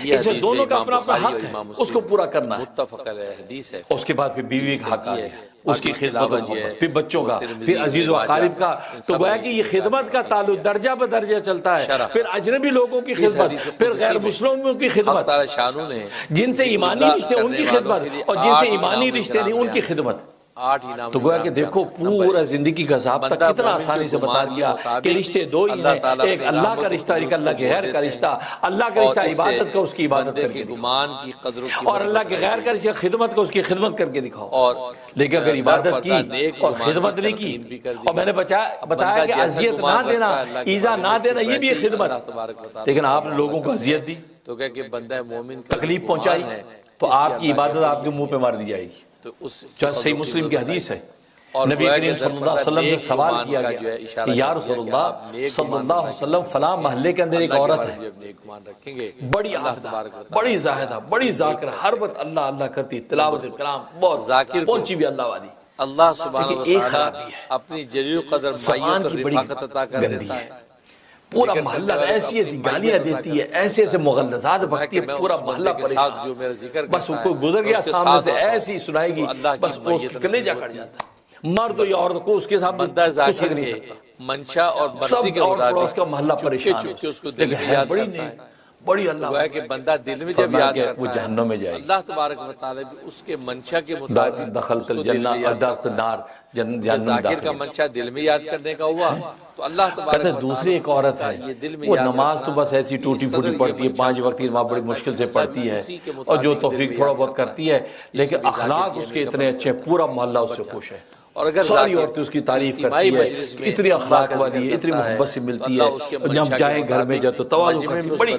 اسے دونوں کا اپنا اپنا حق ہے، اس کو پورا کرنا ہے۔ متفق علیہ حدیث ہے۔ اس کے بعد پھر بیوی کا حق آ گیا، اس کی خدمت و محبت، پھر بچوں کا، پھر عزیز و اقارب کا۔ تو گویا کہ یہ خدمت کا تعلق درجہ بدرجہ چلتا ہے، پھر اجنبی لوگوں کی خدمت، پھر غیر مسلموں کی خدمت، جن سے ایمانی رشتے ان کی خدمت، اور جن سے ایمانی رشتے نہیں ان کی خدمت۔ تو گویا کہ دیکھو پورا زندگی کا ضابطہ کتنا آسانی سے بتا دیا کہ رشتے 2 ہی ہیں، ایک اللہ کا رشتہ، ایک اللہ کے غیر کا رشتہ۔ اللہ کا رشتہ عبادت کا، اس کی عبادت کر کے دکھاؤ، اور اللہ کے غیر کا رشتہ خدمت کا، اس کی خدمت کر کے دکھاؤ۔ لیکن اگر عبادت کی اور خدمت نہیں کی، اور میں نے بتایا کہ اذیت نہ دینا، ایذا نہ دینا، یہ بھی ایک خدمت، لیکن آپ نے لوگوں کو اذیت دی، تو کہ بندہ مومن تکلیف پہنچائی، تو آپ کی عبادت آپ کے منہ پہ مار دی جائے گی۔ جو صحیح مسلم کی حدیث ہے، نبی کریم صلی اللہ علیہ وسلم سے سوال کیا گیا کہ یا رسول اللہ صلی اللہ علیہ وسلم، فلاں محلے کے اندر ایک عورت ہے، بڑی عابدہ، بڑی زاہدہ، بڑی ذاکرہ، ہر وقت اللہ اللہ کرتی، تلاوت کلام بہت ذاکر، پہنچی بھی اللہ والی۔ اللہ سبحانہ وتعالی اپنی جلیل قدر مائیت اور رفاقت عطا کر دیتا ہے۔ پورا محلہ ایسی ایسی گالیاں دیتی ہے، ایسے ایسے مغلظات بکتی ہے، پورا محلہ پریشان، بس کوئی گزر گیا سامنے سے ایسی سنائے گی، بس وہ اس کے کلیجہ کٹ جاتا ہے۔ مرد یا عورت کو اس کے سامنے کچھ نہیں سکتا، منشا اور مرضی کے سب اور مطابق اس کا محلہ پریشان ہے، لیکن ہے بڑی نہیں، بڑی اللہ ہے کہ بندہ دل میں جب یاد کرتا ہے وہ جہنم میں جائے گی۔ اللہ تبارک و تعالی اس کے منشا کے مطابق دخلت الجنہ ادخلت النار، جہنم ذاکر کا منشا دل میں یاد کرنے کا ہوا تو اللہ تبارک و تعالی دوسری ایک عورت ہے، وہ نماز تو بس ایسی ٹوٹی پھوٹی پڑھتی ہے، 5 وقت کی نماز بڑی مشکل سے پڑھتی ہے، اور جو توفیق تھوڑا بہت کرتی ہے، لیکن اخلاق اس کے اتنے اچھے ہیں، پورا محلہ اس سے خوش ہے، اور اگر ساری عورتیں اس کی تعریف کرتی ہے، اتنی اخلاق والی ہے، اتنی محبت سے ملتی ہے، جب جائیں گھر میں جائے تو تواضع کرتی ہے، بڑی۔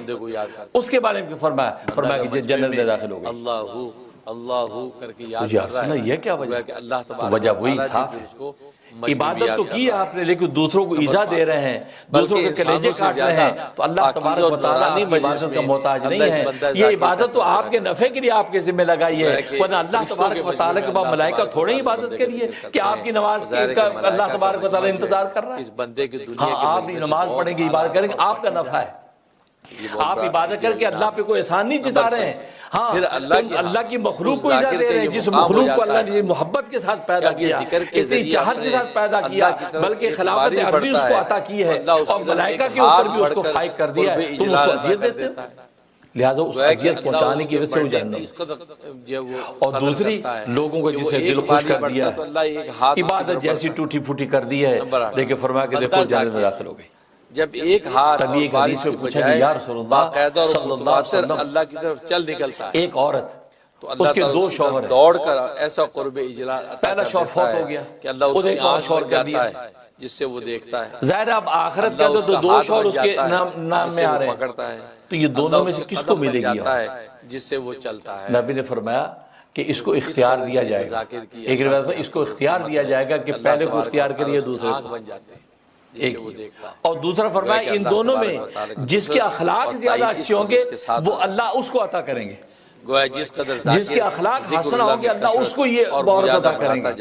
اس کے بارے میں فرمایا کہ جنت میں داخل ہو گئی۔ اللہ کر کے یاد یا رسول اللہ یہ کیا وجہ ہے؟ تو وجہ وہی صاف ہے، عبادت تو کی ہے آپ نے، لیکن دوسروں کو ایذا دے رہے ہیں، دوسروں کے کلیجے کاٹ رہے ہیں، تو اللہ تبارک و تعالیٰ آپ کی عبادت کا محتاج نہیں ہے۔ یہ عبادت تو آپ کے نفع کے لیے آپ کے ذمہ لگائی ہے، ورنہ اللہ تبارک و تعالیٰ کے بعد ملائکہ تھوڑے ہی عبادت کریے کہ آپ کی نماز کا اللہ تبارک و تعالیٰ انتظار کر رہا ہے۔ ہاں آپ بھی نماز پڑھیں گے، عبادت کریں گے، آپ کا نفع ہے، آپ عبادت کر کے اللہ پہ کوئی احسان نہیں جتا رہے ہیں۔ ہاں اللہ کی مخلوق کو اجازت دے رہے ہیں، جس مخلوق کو اللہ نے محبت کے ساتھ پیدا کیا، اتنی چاہت کے ساتھ پیدا کیا، بلکہ خلافت عرضی اس کو عطا کی ہے، اور ملائکہ کے اوپر بھی اس کو فائق کر دیا ہے، تم اس کو اذیت دیتے ہو، لہذا اس اذیت پہنچانے کی وجہ سے وہ جہنم۔ اور دوسری لوگوں کو جسے دل خوش کر دیا ہے، عبادت جیسی ٹوٹی پھوٹی کر دی ہے، لیکن فرمایا کہ دیکھو جنت میں داخل ہو گئی۔ جب ایک ہاتھ تبھی ایک حدیث میں پوچھا کہ یا رسول اللہ صلی اللہ علیہ وسلم، اللہ کی طرف چل نکلتا ہے، ایک عورت، اس کے 2 شوہر ہیں، دوڑ کر ایسا قرب اجلال پہلا شوہر فوت ہو گیا، کہ اللہ اس ایک اور شوہر کر دیا ہے جس سے وہ دیکھتا ہے، ظاہر اب آخرت کا تو 2 شوہر اس کے نام میں آ رہے ہیں، تو یہ دونوں میں سے کس کو ملے گی؟ جس سے وہ چلتا ہے۔ نبی نے فرمایا کہ اس کو اختیار دیا جائے گا، ایک روایت میں اس کو اختیار دیا جائے گا کہ پہلے کو اختیار کریے دوسرے کو، اور دوسرا فرمایا ان دونوں میں جس کے اخلاق زیادہ اچھے ہوں گے وہ اللہ اس کو عطا کریں گے، جس کے اخلاق حسنہ ہوں گے اللہ اس کو یہ بہت عطا کریں گے۔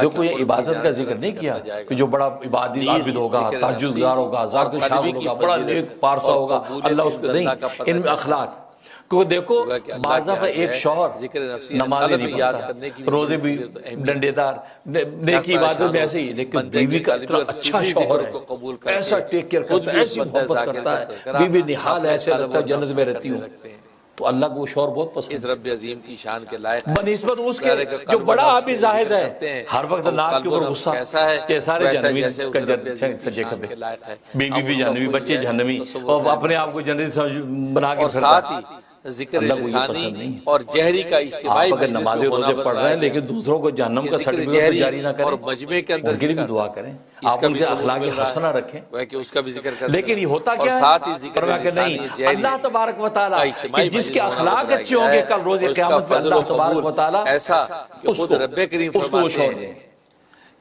جو کوئی عبادت کا ذکر نہیں کیا کہ جو بڑا عابد ہوگا، تہجد گزار ہوگا، ذاکر شاکر ہوگا، بڑا نیک پارسا ہوگا، اللہ اس کو نہیں، ان میں اخلاق۔ کیونکہ دیکھو بعض دفعہ ایک شوہر نمازیں نہیں پڑھتا، روزے بھی ڈنڈے دار، نیکی عبادت میں ایسے ہی، لیکن بیوی کا اتنا اچھا شوہر ہے، ایسا ٹیک کیئر کرتا ہے، ایسی محبت کرتا ہے، بیوی نحال ایسے لگتا ہے جنت میں رہتی ہوں، تو اللہ کو وہ شوہر بہت پسند ہے، اس رب عظیم کی شان کے لائق بنسبت اس کے جو بڑا عابد زاہد ہے، ہر وقت ناک کے اوپر غصہ کہ سارے جہنمی کنجر سجے کبے، بیوی بھی جہنمی، بچے جہنمی، اور اپنے آپ کو جنتی بنا کے پھرتا۔ ذکر لسانی اور جہری کا اجتماعی آپ اگر نمازیں روزے پڑھ رہے ہیں لیکن دوسروں کو جہنم کا سرٹیفکیٹ جاری نہ کریں اور مجمع کے اندر ان کے لیے بھی دعا کریں، آپ ان کے اخلاق حسنہ رکھیں، کہ اس کا بھی ذکر کریں، لیکن یہ ہوتا کیا ہے؟ فرمایا کہ نہیں، اللہ تبارک و تعالیٰ کہ جس کے اخلاق اچھے ہوں گے کل روز قیامت میں اللہ تبارک و تعالیٰ ایسا کہ خود رب کریم فرماتے ہیں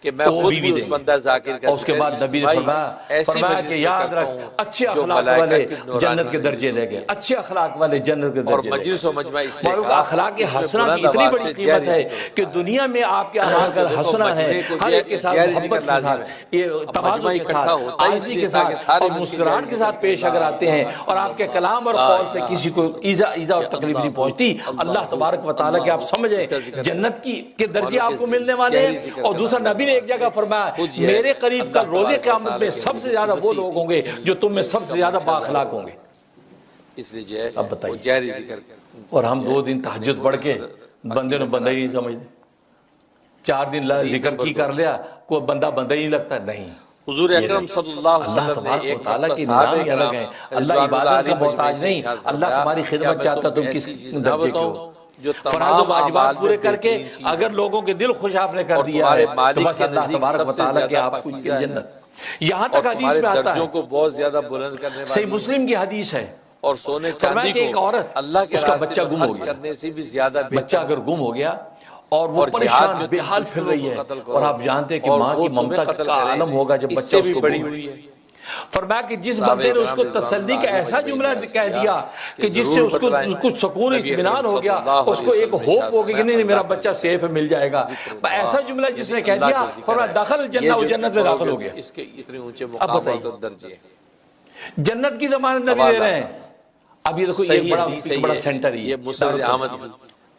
کہ میں خود بھی اس بندہ ذاکر کا، اس کے بعد نبی نے فرمایا کہ یاد رکھ اچھے اخلاق والے جنت کے درجے لے گئے، اچھے اخلاق والے جنت کے درجے لے گئے۔ اور مجلس و مجمع اس لیے کہا اخلاق حسنہ کی اتنی بڑی قیمت ہے کہ دنیا میں آپ کے اخلاق حسنہ ہے، ہر ایک کے ساتھ محبت کے ساتھ، یہ تواضع کے ساتھ، عاجزی کے ساتھ اور مسکراہٹ کے ساتھ پیش اگر آتے ہیں اور آپ کے کلام اور قول سے کسی کو ایذا اور تکلیف نہیں پہنچتی، اللہ تبارک و تعالیٰ کے آپ سمجھیں جنت کے درجے آپ کو ملنے والے ہیں۔ اور دوسرا نبی نے ایک جگہ فرمایا میرے قریب کل روز قیامت میں سب سے زیادہ وہ لوگ ہوں گے جو تم میں سب سے زیادہ با اخلاق ہوں گے۔ اس لیے اب بتائیے، جہری ذکر اور ہم 2 دن تہجد پڑھ کے بندے نے بندہ ہی نہیں سمجھتے، 4 دن ذکر کی کر لیا کوئی بندہ بندہ ہی نہیں لگتا، نہیں۔ حضور اکرم صلی اللہ علیہ وسلم نے تبارک و تعالیٰ کی نظام ہی الگ ہے، اللہ عبادت کا محتاج نہیں، اللہ تمہاری خدمت چاہتا تم کس درجے کے ہو۔ فرائض و واجبات پورے کر کے اگر لوگوں کے دل خوش آپ نے کر دیا ہے تو بس اللہ تبارک و تعالیٰ کے آپ کو جنت۔ یہاں تک حدیث میں آتا ہے، کو بہت زیادہ بلند کرنے والی صحیح مسلم کی حدیث ہے، اور سونے چاندی کو ایک عورت اللہ کے اس کا راستے بچہ میں گم ہو خرچ گیا، کرنے سے بھی زیادہ بچہ اگر گم ہو گیا اور وہ پریشان بے حال پھر رہی ہے، اور آپ جانتے ہیں کہ ماں کی ممتا کا عالم ہوگا جب بچہ اس کو بڑی گم ہوئی ہے۔ فرمایا کہ جس بندے نے اس کو تسلی کا ایسا جملہ کہہ دیا کہ جس سے اس کو کچھ سکون اطمینان ہو گیا، اس کو ایک ہوپ ہو گئی کہ نہیں میرا بچہ سیف ہے، مل جائے گا، ایسا جملہ جس نے کہہ دیا فرمایا داخل الجنہ، وہ جنت میں داخل ہو گیا۔ اس کے اتنے اونچے مقامات اور درجے، جنت کی ضمانت نبی دے رہے ہیں۔ اب یہ دیکھو یہ بڑا سینٹر ہی یہ مسند احمد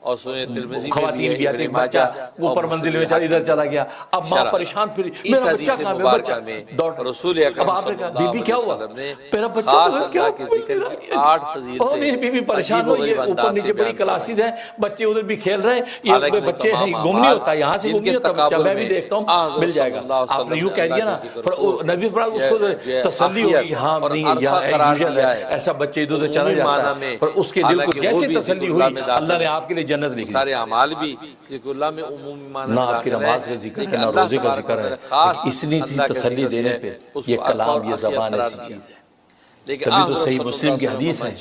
اور سنن ترمذی خواتین بھی آتے ہیں، بچہ اوپر منزل میں ادھر چلا گیا، اب ماں پریشان پھر میرا بچہ کہاں ہے، بچہ دوڑ رسول اکرم اب آپ نے کہا بی بی کیا ہوا، میرا بچہ خاص کیا اللہ کے ذکر کی 8 فضیلتیں، میری بی بی پریشان ہو، یہ اوپر نیچے بڑی کلاسز ہیں، بچے ادھر بھی کھیل رہے ہیں، یہ بچے ہیں گم نہیں ہوتا، یہاں سے گم نہیں ہوتا بچہ، میں بھی دیکھتا ہوں مل جائے گا۔ آپ نے یوں کہہ دیا نا، نبی فرمایا اس کو تسلی ہوگی، ہاں نہیں یوزل ہے ایسا بچے ادھر ادھر چلا جاتا ہے، پر اس کے دل کو جیسے تسلی ہوئی اللہ نے آپ کے لیے جنت لکھی۔ سارے اعمال بھی ذکر اللہ میں عمومی معنی نہ آپ کی نماز کا ذکر ہے، نہ روزے کا ذکر ہے، اتنی سی تسلی دینے پہ یہ کلام، یہ زبان ایسی چیز ہے۔ تبھی تو صحیح مسلم کی حدیث ہے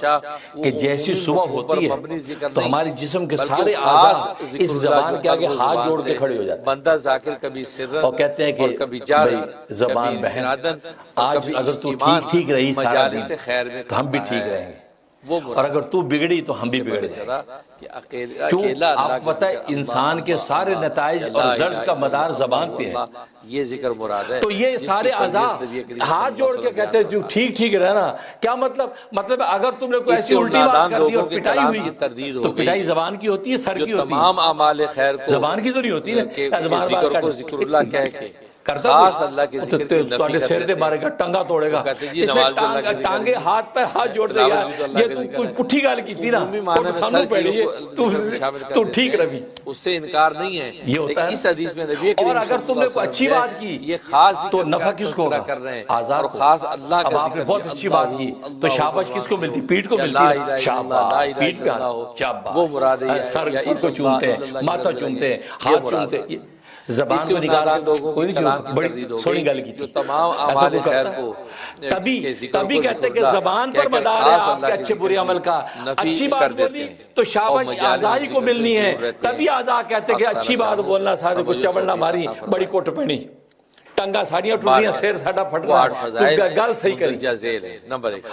کہ جیسی صبح ہوتی ہے تو ہمارے جسم کے سارے اعضاء اس زبان کے آگے ہاتھ جوڑ کے کھڑے ہو جاتے ہیں، بندہ ذاکر کبھی سرن اور کہتے ہیں کہ زبان بہن آج اگر تو ٹھیک رہی سارا دن تو ہم بھی ٹھیک رہیں گے، اور اگر تو بگڑی تو ہم بھی بگڑ جائیں گے۔ کیوں؟ آپ بتائیں انسان کے سارے نتائج اور زرد کا مدار زبان پہ ہے، یہ ذکر مراد ہے۔ تو یہ سارے اعضاء ہاتھ جوڑ کے کہتے ہیں جو ٹھیک رہنا، کیا مطلب اگر تم نے کوئی ایسی الٹی بات کر دی اور پٹائی ہوئی تو پٹائی زبان کی ہوتی ہے، سر کی ہوتی ہے، تمام اعمال خیر کو زبان کی تو نہیں ہوتی ہے، ذکر کو ذکر اللہ کہہ کے کرتا خاص اللہ کے ذکر کی نفی کر سر دے مارے گا، ٹنگا توڑے گا، اس نے ٹانگے ہاتھ پر ہاتھ جوڑ دے گا، یہ تو کوئی پٹھی گال کی تھی نا، سانو پیڑی ہے تو ٹھیک روی، اس سے انکار نہیں ہے، یہ ہوتا ہے۔ اس حدیث میں نبی کریم اور اگر تم نے کوئی اچھی بات کی یہ خاص تو نفع کس کو ہوگا؟ کر رہے ہیں آزاد اور خاص اللہ کا اب آپ نے بہت اچھی بات کی تو شاباش کس کو ملتی؟ پیٹ کو ملتی ہے، شاباش پیٹ پہ شاباش، وہ مراد ہے، سر کو چومتے ہیں، ماتھا چومتے ہیں، ہاتھ چومتے ہیں، زبان کو نکال کوئی نہیں چھوڑ، بڑی سونی گل کی تھی، تمام اعمال خیر کو تبھی کہتے ہیں کہ زبان پر مدار ہے آپ کے اچھے برے عمل کا، اچھی بات بولی تو شاباش اعضاء کو ملنی ہے، تبھی اعضاء کہتے ہیں کہ اچھی بات بولنا، سارے کو چوڑنا ماری، بڑی کوٹ پہنی، ٹنگا ساڑیاں ٹوٹیاں، سیر ساڑا پھٹ رہا، تو گل صحیح کری،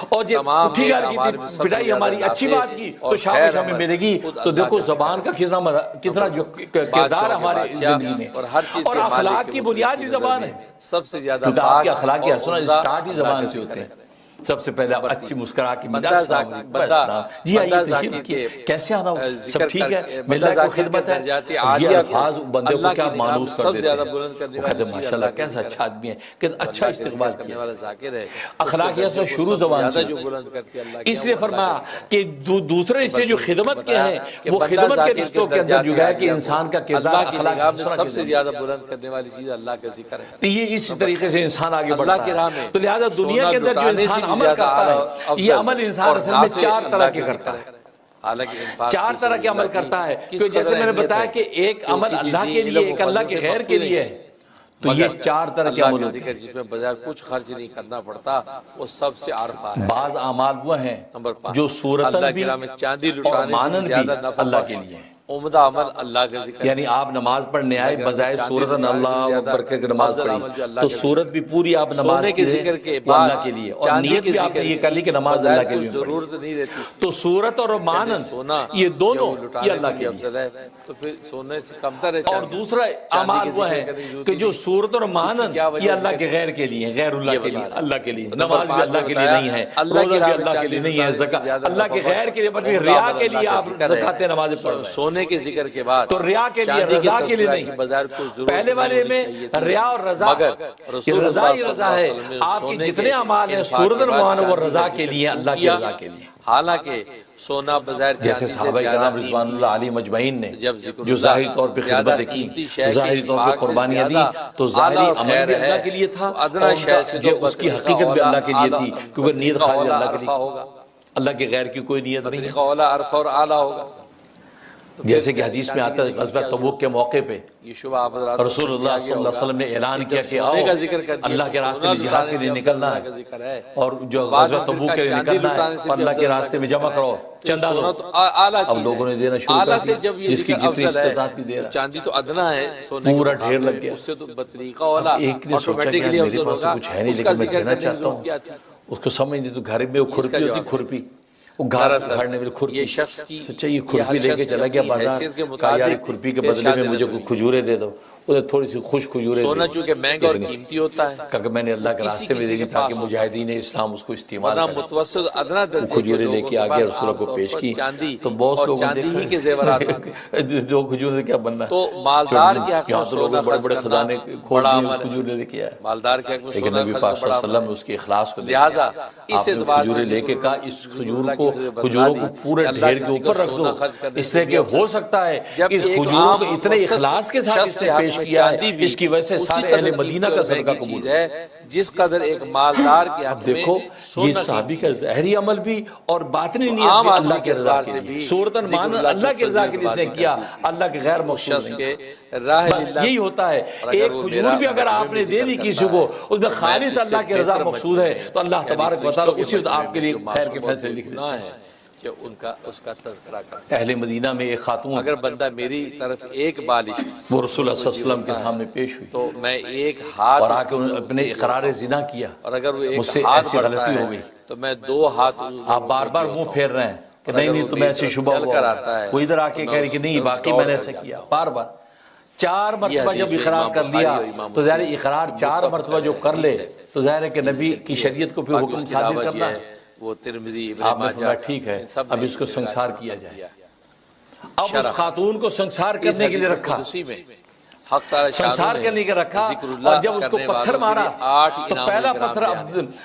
اور جب پٹھی گال کی تھی پٹائی ہماری، اچھی بات کی تو شاباش ہمیں ملے گی۔ تو دیکھو زبان کا کتنا جو کردار ہمارے زندگی میں، اور اخلاق کی بنیادی زبان ہے، سب سے زیادہ کیونکہ آپ کے اخلاق کی حسن اسٹارٹ ہی زبان سے ہوتے ہیں۔ سب سے پہلے اچھی مسکرا کے جی آئیے تشریف رکھیے، کیسے آنا ہو، سب ٹھیک ہے، ملت کو خدمت ہے، یہ الفاظ بندے کو کیا مانوس کر دیتے ہیں، وہ کہتے ہیں ماشاءاللہ کیسا اچھا آدمی ہے، کہ اچھا استقبال کیا، اخلاق ایسا شروع زبان سے، اس لیے فرمایا کہ دوسرے سے جو خدمت کے ہیں وہ خدمت کے رشتوں کے اندر جو ہے کہ انسان کا کردار اخلاق سب سے زیادہ بلند کرنے والی چیز اللہ کا ذکر ہے، تو یہ اس طریقے سے انسان آگے بڑھتا ہے۔ تو لہذا دنیا کے اندر جو انسان عمل کرتا ہے، یہ عمل انسان اصل میں 4 طرح کے کرتا ہے، چار طرح کے عمل کرتا ہے، کہ جیسے میں نے بتایا کہ ایک عمل اللہ کے لیے، ایک اللہ کے غیر کے لیے ہے، تو یہ چار طرح کے عمل ہوتے ہیں جس میں بغیر کچھ خرچ نہیں کرنا پڑتا، وہ سب سے عارفہ ہے۔ بعض اعمال وہ ہیں جو صورتاً بھی اور مانن بھی اللہ کے لیے ہیں۔ عمدہ عمل اللہ کا ذکر، یعنی آپ نماز پڑھنے آئے بجائے صورتاً اللہ اکبر کے نماز پڑھی، تو صورت بھی پوری آپ نماز کے ذکر کے وہ اللہ کے لیے، اور نیت بھی آپ نے یہ کر لی کہ نماز اللہ کے لیے ضرورت نہیں رہتی، تو صورت اور مانن یہ دونوں یہ اللہ کے لیے ہے، تو پھر سونے سے کمتر ہے۔ اور دوسرا اعمال وہ ہے کہ جو صورت اور مانن یہ اللہ کے غیر کے لیے، غیر اللہ کے لیے، اللہ کے لیے نماز بھی اللہ کے لیے نہیں ہے، روزہ بھی اللہ کے لیے نہیں ہے، زکوٰۃ اللہ کے غیر کے لیے، بلکہ ریا کے لیے آپ زکوٰۃ نماز پڑھ رہے ہیں۔ سونے کے ذکر کے بعد تو ریا کے لیے، رضا کے لیے نہیں۔ پہلے والے میں ریا اور رضا، رضا ہی رضا ہے، آپ کی جتنے اعمال ہیں صورت اور مانن وہ رضا کے لیے، اللہ کی رضا کے لیے۔ حالانکہ سونا بظاہر جیسے صحابہ کرام رضوان اللہ علیہ مجمعین نے جو ظاہری طور پہ خدمتیں کی، ظاہری طور پہ قربانیاں دی، تو ظاہری عمل بھی اللہ کے لیے تھا، اور اس کی حقیقت بھی اللہ کے لیے تھی، کیونکہ نیت خالی اللہ کے لیے، اللہ کے غیر کی کوئی نیت نہیں۔ اولا عرفہ اور اعلیٰ ہوگا، جیسے کہ حدیث میں آتا ہے غزوہ تبوک کے موقع پہ رسول اللہ صلی اللہ علیہ وسلم نے اعلان کیا کہ آؤ اللہ کے راستے میں جہاد کے لیے نکلنا ہے، اور جو غزوہ تبوک کے لیے نکلنا ہے، اور اللہ کے راستے میں جمع کرو، چندہ دو۔ اب لوگوں نے دینا شروع کر دیا، جس کی جتنی استطاعت تھی دے رہا، چاندی تو ادنا ہے، پورا ڈھیر لگ گیا۔ اس سے تو بطریقہ اولا، ایک نے سوچا کہ میرے پاس کچھ ہے نہیں لیکن میں دینا چاہتا ہوں، اس کو سمجھ نہیں، تو گھر میں وہ کھرپی ہوتی، کھرپی، وہ گھاس گھاڑنے میں کھرپی، سچا یہ کھرپی لے کے چلا گیا بازار، کہا یار کھرپی کے بدلے میں مجھے کوئی کھجورے دے دو، اسے تھوڑی سی خوش کھجورے دے۔ سونا چونکہ مہنگا اور قیمتی ہوتا ہے، کہا کہ میں نے اللہ کے راستے میں دے دی تاکہ مجاہدین اسلام اس کو استعمال کریں۔ متوسط ادنا وہ کھجورے لے کے آگے رسول اللہ کو پیش کی، تو بہت لوگوں نے چاندی کے زیورات دو کھجور سے کیا بننا، تو مالدار کے حق یہاں تو لوگوں بڑے بڑے خزانے کھول دیے کھجورے لے کے آئے، مالدار کے حق میں لیکن نبی پاک صلی اللہ علیہ وسلم نے اس کے اخلاص کو دیکھا، لہٰذا آپ نے کھجورے لے کے کہا اس کھجوروں کو پورے ڈھیر کے اوپر رکھ دو، اس لیے کہ ہو سکتا ہے اس کھجوروں کو اتنے اخلاص کے ساتھ اس نے پیش کیا ہے، اس کی وجہ سے سارے اہل مدینہ کا صدقہ قبول ہے۔ جس قدر ایک مالدار کے حق میں دیکھو یہ صحابی کا ظاہری عمل بھی اور باطنی نیت بھی اللہ کے رضا کے لیے، صورتاً مانن اللہ کے رضا کے لیے اس نے کیا، اللہ کے غیر مقصود نہیں۔ بس یہی ہوتا ہے، ایک کھجور بھی اگر آپ نے دے دی کسی کو، اس میں خالص اللہ کے رضا مقصود ہے، تو اللہ تبارک و تعالیٰ اسی وقت آپ کے لیے خیر کے فیصلے لکھ دیتا ہے کہ اس کا تذکرہ کرتا ہے۔ اہل مدینہ میں ایک خاتون، اگر بندہ میری طرف ایک بالش وہ رسول اللہ صلی اللہ علیہ وسلم کے سامنے پیش ہوئی، تو میں ایک ہاتھ، اور آ کے انہوں نے اپنے اقرار زنا کیا، اور اگر وہ مجھ سے ایک ہاتھ ایسی غلطی ہو گئی، تو میں دو ہاتھ، آپ بار بار منہ پھیر رہے ہیں کہ نہیں نہیں تمہیں ایسی شبہ ہوا، وہ ادھر آ کے کہہ رہی کہ نہیں واقعی میں نے ایسا کیا، بار بار 4 مرتبہ جب اقرار کر لیا، تو ظاہر اقرار 4 مرتبہ جو کر لے تو ظاہر ہے کہ نبی کی شریعت کو پھر حکم صادر کرنا ہے۔ وہ ترمذی، آپ نے فرمایا ٹھیک ہے، اب اس کو سنسار کیا جائے۔ اب اس خاتون کو سنسار کرنے کے لیے رکھا، سنسار کرنے کے رکھا، اور جب اس کو پتھر مارا تو پہلا پتھر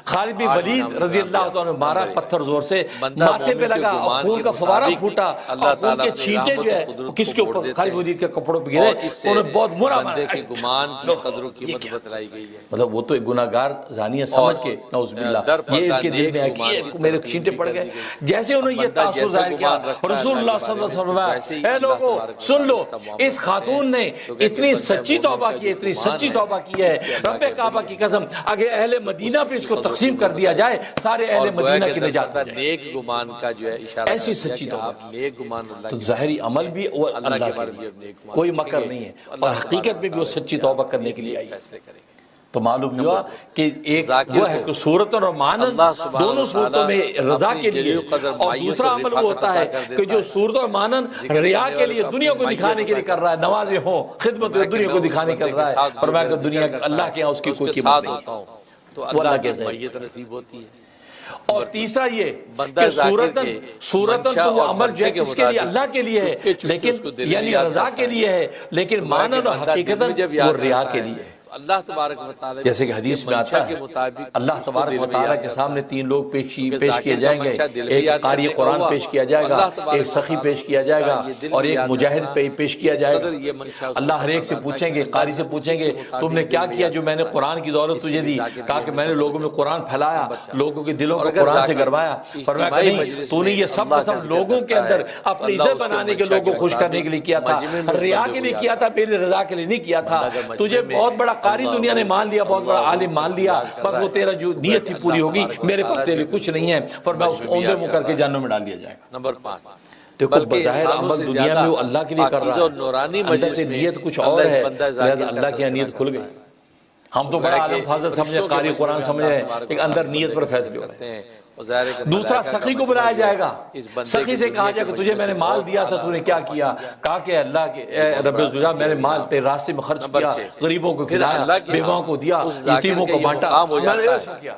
خالد بن ولید رضی اللہ عنہ مارا پتھر زور سے، ماتھے پہ لگا، خون کا فوارہ پھوٹا، اور خون کے چھینٹے جو ہے کس کے اوپر، خالد بن ولید کے کپڑوں پہ گرے، انہوں نے بہت برا مارا۔ گمان کی قدر و قیمت بتلائی گئی ہے، مطلب وہ تو ایک گناہگار زانیہ سمجھ کے، نعوذ باللہ، یہ ان کے دل میں ہے کہ میرے چھینٹے پڑ گئے۔ جیسے انہوں نے یہ تاثر ظاہر کیا، رسول اللہ صلی اللہ علیہ وسلم، اے لوگو سن لو، اس خاتون نے اتنی سچی توبہ کی ہے، اتنی سچی توبہ کی ہے، رب کعبہ کی قسم اگر اہل مدینہ پہ اس کو تقسیم کر دیا جائے سارے اہل مدینہ کی نجات ہو جائے۔ نیک گمان کا جو ہے اشارہ ایسی سچی توبہ کی، نیک گمان اللہ تو ظاہری عمل بھی اور اللہ کے لیے، کوئی مکر نہیں ہے، اور حقیقت میں بھی وہ سچی توبہ کرنے کے لیے آئی۔ تو معلوم ہوا کہ ایک وہ ہے کہ صورتوں اور مانن دونوں صورتوں میں رضا کے لیے، اور دوسرا عمل وہ ہوتا ہے کہ جو صورت اور مانن ریا کے لیے، دنیا کو دکھانے کے لیے کر رہا ہے، نمازیں ہوں، خدمت دنیا کو دکھانے کر رہا ہے، فرمایا کہ دنیا اللہ کے یہاں اس کی کوئی قیمت نہیں، وہ اللہ کے میت نصیب ہوتی ہے۔ اور تیسرا یہ کہ صورتاً تو وہ عمل جو ہے کس کے لیے، اللہ کے لیے ہے، لیکن یعنی رضا کے لیے ہے، لیکن مانن اور حقیقتاً وہ ریا کے لیے ہے۔ اللہ تبارک و تعالی جیسے کہ حدیث میں آتا ہے اللہ تبارک و تعالی کے سامنے 3 لوگ پیش کیے جائیں گے، ایک قاری قرآن پیش کیا جائے گا، ایک سخی پیش کیا جائے گا اور ایک مجاہد پیش کیا جائے گا۔ اللہ ہر ایک سے پوچھیں گے، قاری سے پوچھیں گے تم نے کیا کیا جو میں نے قرآن کی دولت تجھے دی؟ کہا کہ میں نے لوگوں میں قرآن پھیلایا، لوگوں کے دلوں کو قرآن سے گروایا۔ فرمایا کہ نہیں، تو نے یہ سب لوگوں کے اندر اپنی عزت بنانے کے، لوگوں کو خوش کرنے کے لیے کیا تھا، ریا کے لیے کیا تھا، میری رضا کے لیے نہیں کیا تھا۔ تجھے بہت بڑا قاری دنیا نے مان لیا، بہت بڑا عالم مان لیا، بس وہ تیرا جو نیت تھی پوری ہوگی، میرے پاس تیرے لیے کچھ نہیں ہے، فرمایا اس کو اوندے منہ کر کے جہنم میں ڈال دیا جائے گا۔ نمبر 5، دیکھو بظاہر عمل دنیا میں وہ اللہ کے لیے کر رہا ہے، اندر سے نیت کچھ اور ہے، لہذا اللہ کی نیت کھل گئی۔ ہم تو بڑا عالم فاضل سمجھے، قاری قرآن سمجھے، ایک اندر نیت پر فیصلے ہو رہے ہیں۔ دوسرا سخی کو بلایا جائے گا، سخی سے کہا جائے کہ تجھے میں نے مال دیا تھا، تو نے کیا کیا؟ کہا کہ اللہ کے رب العزت میں نے مال تیرے راستے میں خرچ کیا، غریبوں کو کھلایا، بیواؤں کو دیا، یتیموں کو بانٹا، میں نے ایسا کیا۔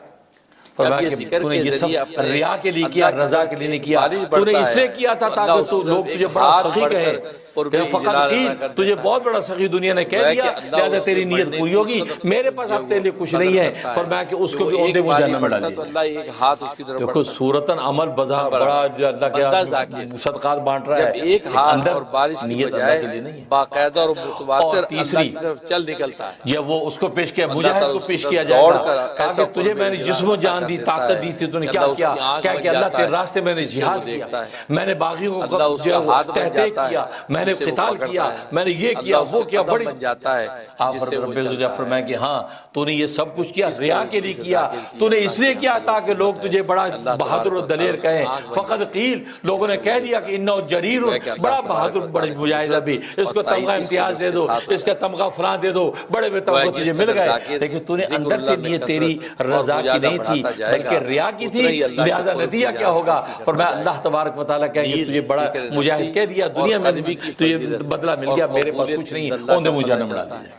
فرمایا کہ تو نے یہ سب ریا کے لیے کیا، رضا کے لیے نہیں کیا، تو نے اس لیے کیا تھا تاکہ تو لوگ تجھے بڑا سخی کہیں، فقط قیل تجھے بہت بڑا سخی دنیا نے کہہ دیا، لہذا تیری نیت پوری ہوگی، میرے پاس اب تیرے لیے کچھ نہیں ہے۔ فرمایا کہ اس کو بھی اوندے منہ جہنم میں ڈال دیا۔ دیکھو صورتاً عمل بڑا اللہ کے صدقات بانٹ رہا ہے، ایک ہاتھ اور بارش کی نیت اللہ کے لیے نہیں ہے۔ باقاعدہ اور متواتر تیسری چل نکلتا ہے، یہ وہ اس کو پیش کیا، مجاہد کو پیش کیا جائے گا، کہا کہ تجھے میں نے جسم و جان دی، طاقت دی تھی، تو نے کیا کیا؟ کہا کہ اللہ تیرے راستے میں نے جہاد کیا، میں نے باغیوں کو تحقیق کیا، میں نے قتال کیا، میں نے یہ کیا وہ کیا، بڑی بن جاتا ہے۔ آپ رب العزت فرمائے کہ ہاں تو نے یہ سب کچھ کیا، ریا کے لیے کیا، تو نے اس لیے کیا تاکہ لوگ تجھے بڑا بہادر و دلیر کہیں۔ فقط قیل لوگوں نے کہہ دیا کہ انہو جریر، بڑا بہادر، بڑی مجاہد بھی، اس کو تمغہ امتیاز دے دو، اس کا تمغہ فلان دے دو، بڑے بڑے تمغے تجھے مل گئے، لیکن تو نے اندر سے نیت تیری رضا کی نہیں تھی بلکہ ریا کی تھی، لہذا نتیجہ کیا ہوگا؟ فرمایا اللہ تبارک و تعالیٰ کہے کہ تجھے بڑا مجاہد کہہ دیا، دنیا میں تجھے بدلہ مل گیا، میرے پاس کچھ نہیں، اوندے منہ جہنم ڈال دیا۔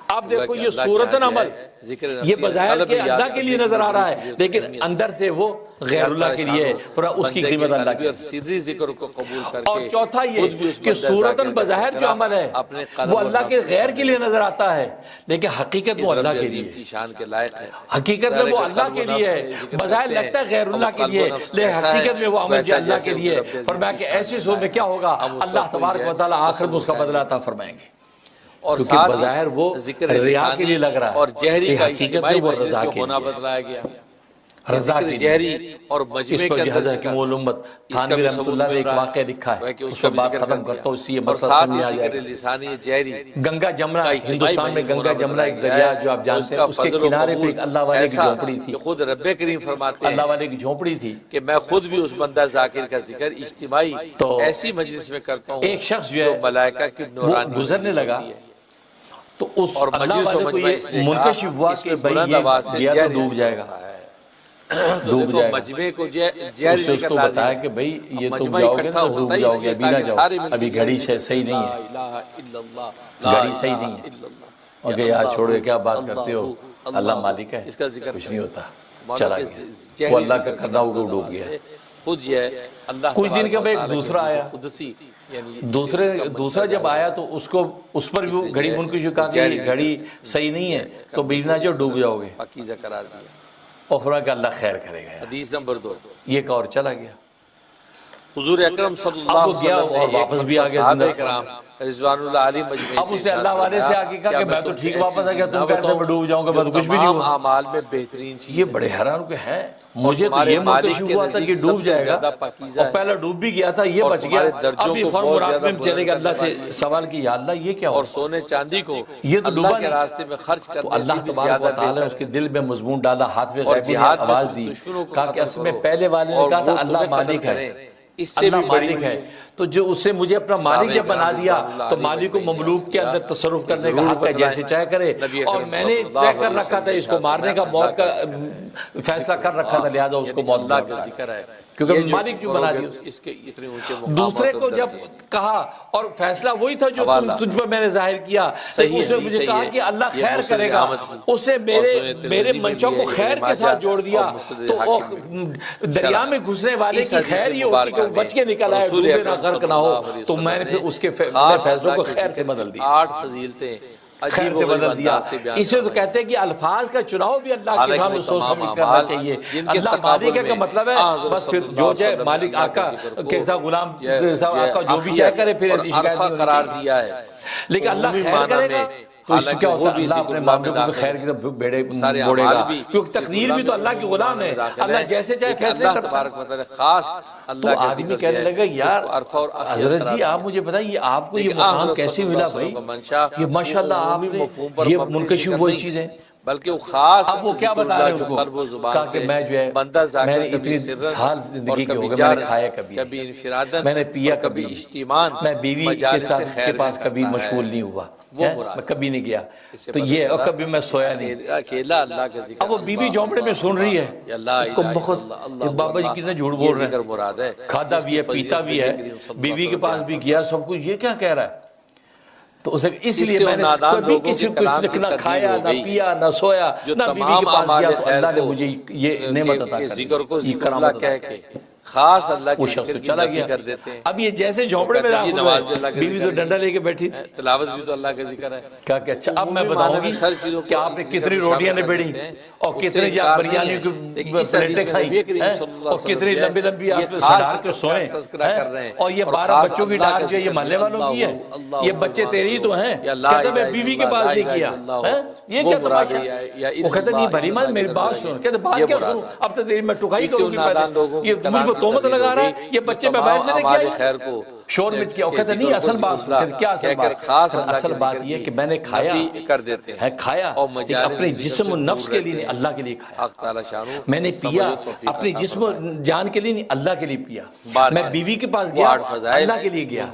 اب دیکھو یہ صورتاً عمل یہ بظاہر کے اللہ کے لیے نظر آ رہا ہے، لیکن اندر سے وہ غیر اللہ کے لیے ہے، اس کی قیمت اللہ کی۔ سری ذکر کو قبول کر کے اور چوتھا یہ کہ صورتاً بظاہر جو عمل ہے وہ اللہ کے غیر کے لیے نظر آتا ہے، لیکن حقیقت وہ اللہ کے لیے ہے، شان کے لائق ہے، حقیقت میں وہ اللہ کے لیے ہے۔ بظاہر لگتا ہے غیر اللہ کے لیے، لیکن حقیقت میں وہ عمل جو اللہ کے لیے ہے۔ فرمایا کہ ایسی صورت میں کیا ہوگا؟ اللہ تبارک و تعالیٰ آخر میں اس کا بدلہ عطا فرمائیں گے، کیونکہ بظاہر وہ ریا کے لیے لگ رہا ہے، اور جہری کا حقیقت میں وہ رضا کے ہونا لیے بتلایا گیا، رضا کے لیے۔ جہری اور مجمع اس پر کے جہاز حکیم علومت تھانوی رحمت اللہ نے ایک واقعہ لکھا ہے، اس پر بات ختم کرتا ہوں، اس سے یہ مسئلہ سمجھ آ جائے ذکر لسانی جہری گنگا جمنا، ہندوستان میں گنگا جمنا ایک دریا جو آپ جانتے ہیں، اس کے کنارے پہ ایک اللہ والے کی جھونپڑی تھی، خود رب کریم فرماتے ہیں اللہ والے کی جھونپڑی تھی کہ میں خود بھی اس بندہ ذاکر کا ذکر اجتماعی ایسی مجلس میں کرتا ہوں، ایک شخص جو ہے ملائکہ کی وہ نورانی گزرنے لگا، تو اس اور اللہ مجلس و والے کو مجمع یہ اس نے منکشف کہا ہوا اس کہ میں بھئی بلند آواز سے یہ گیا تو جہری ڈوب جائے گا، تو ڈوب دیکھو جائے گا۔ مجمع کو تو جہری اس سے اس ذکر کو لازم بتایا ہے، کہ بھئی یہ تم مجمع جاؤ گے اکٹھا نا ہوتا ڈوب ہے، جاؤ اس گے، لیے ابھی نہ تاکہ جاؤ، سارے مل ابھی کے گھڑی صحیح نہیں ہے، لا الہ الا اللہ، گھڑی صحیح نہیں ہے، اور کہ یار چھوڑے کیا بات کرتے ہو، اللہ مالک ہے، اس کا ذکر کچھ نہیں ہوتا، چلا گیا، وہ اللہ کا کرنا ہوگا وہ ڈوب گیا۔ خود یہ اللہ کچھ دن کے بعد ایک دوسرا آیا، قدسی یعنی دوسرا جب آیا تو اس پر بھی گھڑی منکشف کہا کہ یہ گھڑی صحیح نہیں ہے تو بینا جو ڈوب جاؤ گے، پاکیزہ قرار دیا۔ اور فرمایا کہ اللہ خیر کرے گا، حدیث نمبر 2، یہ کہا اور چلا گیا۔ حضور اکرم صلی اللہ اب علیہ وہ گیا وسلم اور واپس بھی آ گیا صحابہ زندہ۔ کرام رضوان اللہ علیہ مجمع اب اس نے اللہ والے سے آ کے کہا کہ میں تو ٹھیک واپس آ گیا، تم کہتے ہیں میں ڈوب جاؤں گا، میں تو کچھ بھی نہیں تمام ہوا۔ اعمال میں بہترین چیز یہ بڑے حیران کہ ہے، مجھے تو یہ منکشف ہوا تھا کہ ڈوب جائے گا، اور پہلا ڈوب بھی گیا تھا، یہ بچ گیا۔ اب یہ فوراً مراقبے میں چلے گا، اللہ سے سوال کی یا اللہ یہ کیا ہوا؟ اور سونے چاندی کو یہ تو ڈوبا اللہ کے نہیں، راستے میں خرچ تو کرنے اللہ سے بھی تبارک و زیادہ تعالیٰ نے اس کے دل میں مضمون ڈالا، ہاتھ میں غیبی نے جہاد میں آواز دی، دشمنوں کو کہا کہ ختم اس میں کرو، پہلے والے نے اور کہا تھا وہ اللہ تمہیں قتل مالک ہے، کریں، اس سے اللہ بھی بڑی مالک ہے، تو جو اس سے مجھے اپنا مالک جب بنا دیا تو مالک کو مملوک کے اندر تصرف کرنے کا حق ہے، جیسے چاہے کرے، اور میں نے طے کر رکھا تھا اس کو مارنے کا، موت کا فیصلہ کر رکھا تھا، لہذا اس کو موت اللہ دیا، کا ذکر ہے، کیونکہ مالک جو بنا دیا۔ اس کے اتنے اونچے مقامات دوسرے کو اور جب درجے۔ کہا اور فیصلہ وہی تھا جو تجھ پر میں نے ظاہر کیا، صحیح اس نے ہے، مجھے صحیح کہا ہے، کہ اللہ یہ خیر مسلم کرے گا، احمد اس نے میرے منچوں کو خیر کے ساتھ جوڑ دیا، تو دریا میں گھسنے والے کی خیر یہ ہوتی کہ وہ بچ کے نکل آئے، ڈوبے نہ غرق نہ ہو، تو میں نے پھر اس کے فیصلوں کو خیر سے بدل دیا۔ 8 فضیلتیں خیر سے بدل دیا. اسے تو کہتے ہیں کہ الفاظ کا چناؤ بھی اللہ کے سامنے سوچ سمجھ کرنا چاہیے. اللہ مالک ہے کا مطلب ہے بس پھر جو چاہے مالک آقا کیسا غلام کیسا آقا جو بھی چاہے کرے پھر شکایت نہیں قرار دیا ہے. لیکن اللہ خیر کرے گا تو اس سے کیا ہوتا ہے اللہ اپنے معاملوں کو خیر کی طرف موڑے گا کیونکہ تقدیر بھی تو اللہ کی غلام ہے. اللہ جیسے چاہے فیصلے کرتا ہے. خاص تو آدمی کہنے لگا یار حضرت جی آپ مجھے بتائیں یہ آپ کو یہ مقام کیسے ملا بھائی؟ یہ ماشاءاللہ آپ نے یہ منکشف وہی چیز ہے. بلکہ وہ خاص اب وہ کیا بتا رہے ہیں اس کو کہا کہ میں جو ہے میں نے اتنی سال زندگی کے ہو گئے میں نے کھایا کبھی میں نے پیا کبھی میں بیوی کے ساتھ کے پاس کبھی مشغول نہیں ہوا میں کبھی نہیں گیا تو یہ اور کبھی میں سویا نہیں. اکیلا اللہ کا ذکر. اب وہ بیوی جھونپڑے میں سن رہی ہے بہت بابا جی کتنا جھوٹ بول رہے ہیں کھاتا بھی ہے پیتا بھی ہے بیوی کے پاس بھی گیا سب کچھ یہ کیا کہہ رہا ہے. تو اس لیے میں نے کبھی کسی کو نہ کھایا نہ پیا نہ سویا نہ بیوی کے پاس گیا تو اللہ نے مجھے یہ نعمت عطا کر دی یہ کرامت کہہ کے خاص اللہ وہ شخص چلا گیا. اب یہ جیسے جھونپڑے میں داخل ہوئے بیوی تو ڈنڈا لے کے بیٹھی تھی. تلاوت بھی تو اللہ کا ذکر ہے. کہا کہ اچھا اب میں بتاؤں گی کہ آپ نے کتنی روٹیاں نے بیڑی اور کتنی بریانی کی پلیٹیں کھائیں اور کتنی لمبی لمبی آپ سڑار کے سوئیں اور یہ 12 بچوں کی ڈار جو یہ محلے والوں کی ہے یہ بچے تیری تو ہیں. کہتا میں بیوی کے پاس نہیں کیا یہ کیا تماشا. وہ کہتا نہیں بھری ماں میری بات سن. کہتے بات کیا سنوں اب تو تیری میں ٹکائی کروں گی پہلے یہ مجھ کو تہمت لگا رہا ہے یہ بچے میں باہر سے لے کے آئی شور مچ کیا. وہ کہتے نہیں اصل بات کیا اصل بات اصل بات یہ کہ میں نے کھایا ہے کھایا اپنے جسم و نفس کے لیے نہیں اللہ کے لیے کھایا. میں نے پیا اپنے جسم و جان کے لیے نہیں اللہ کے لیے پیا. میں بیوی کے پاس گیا اللہ کے لیے گیا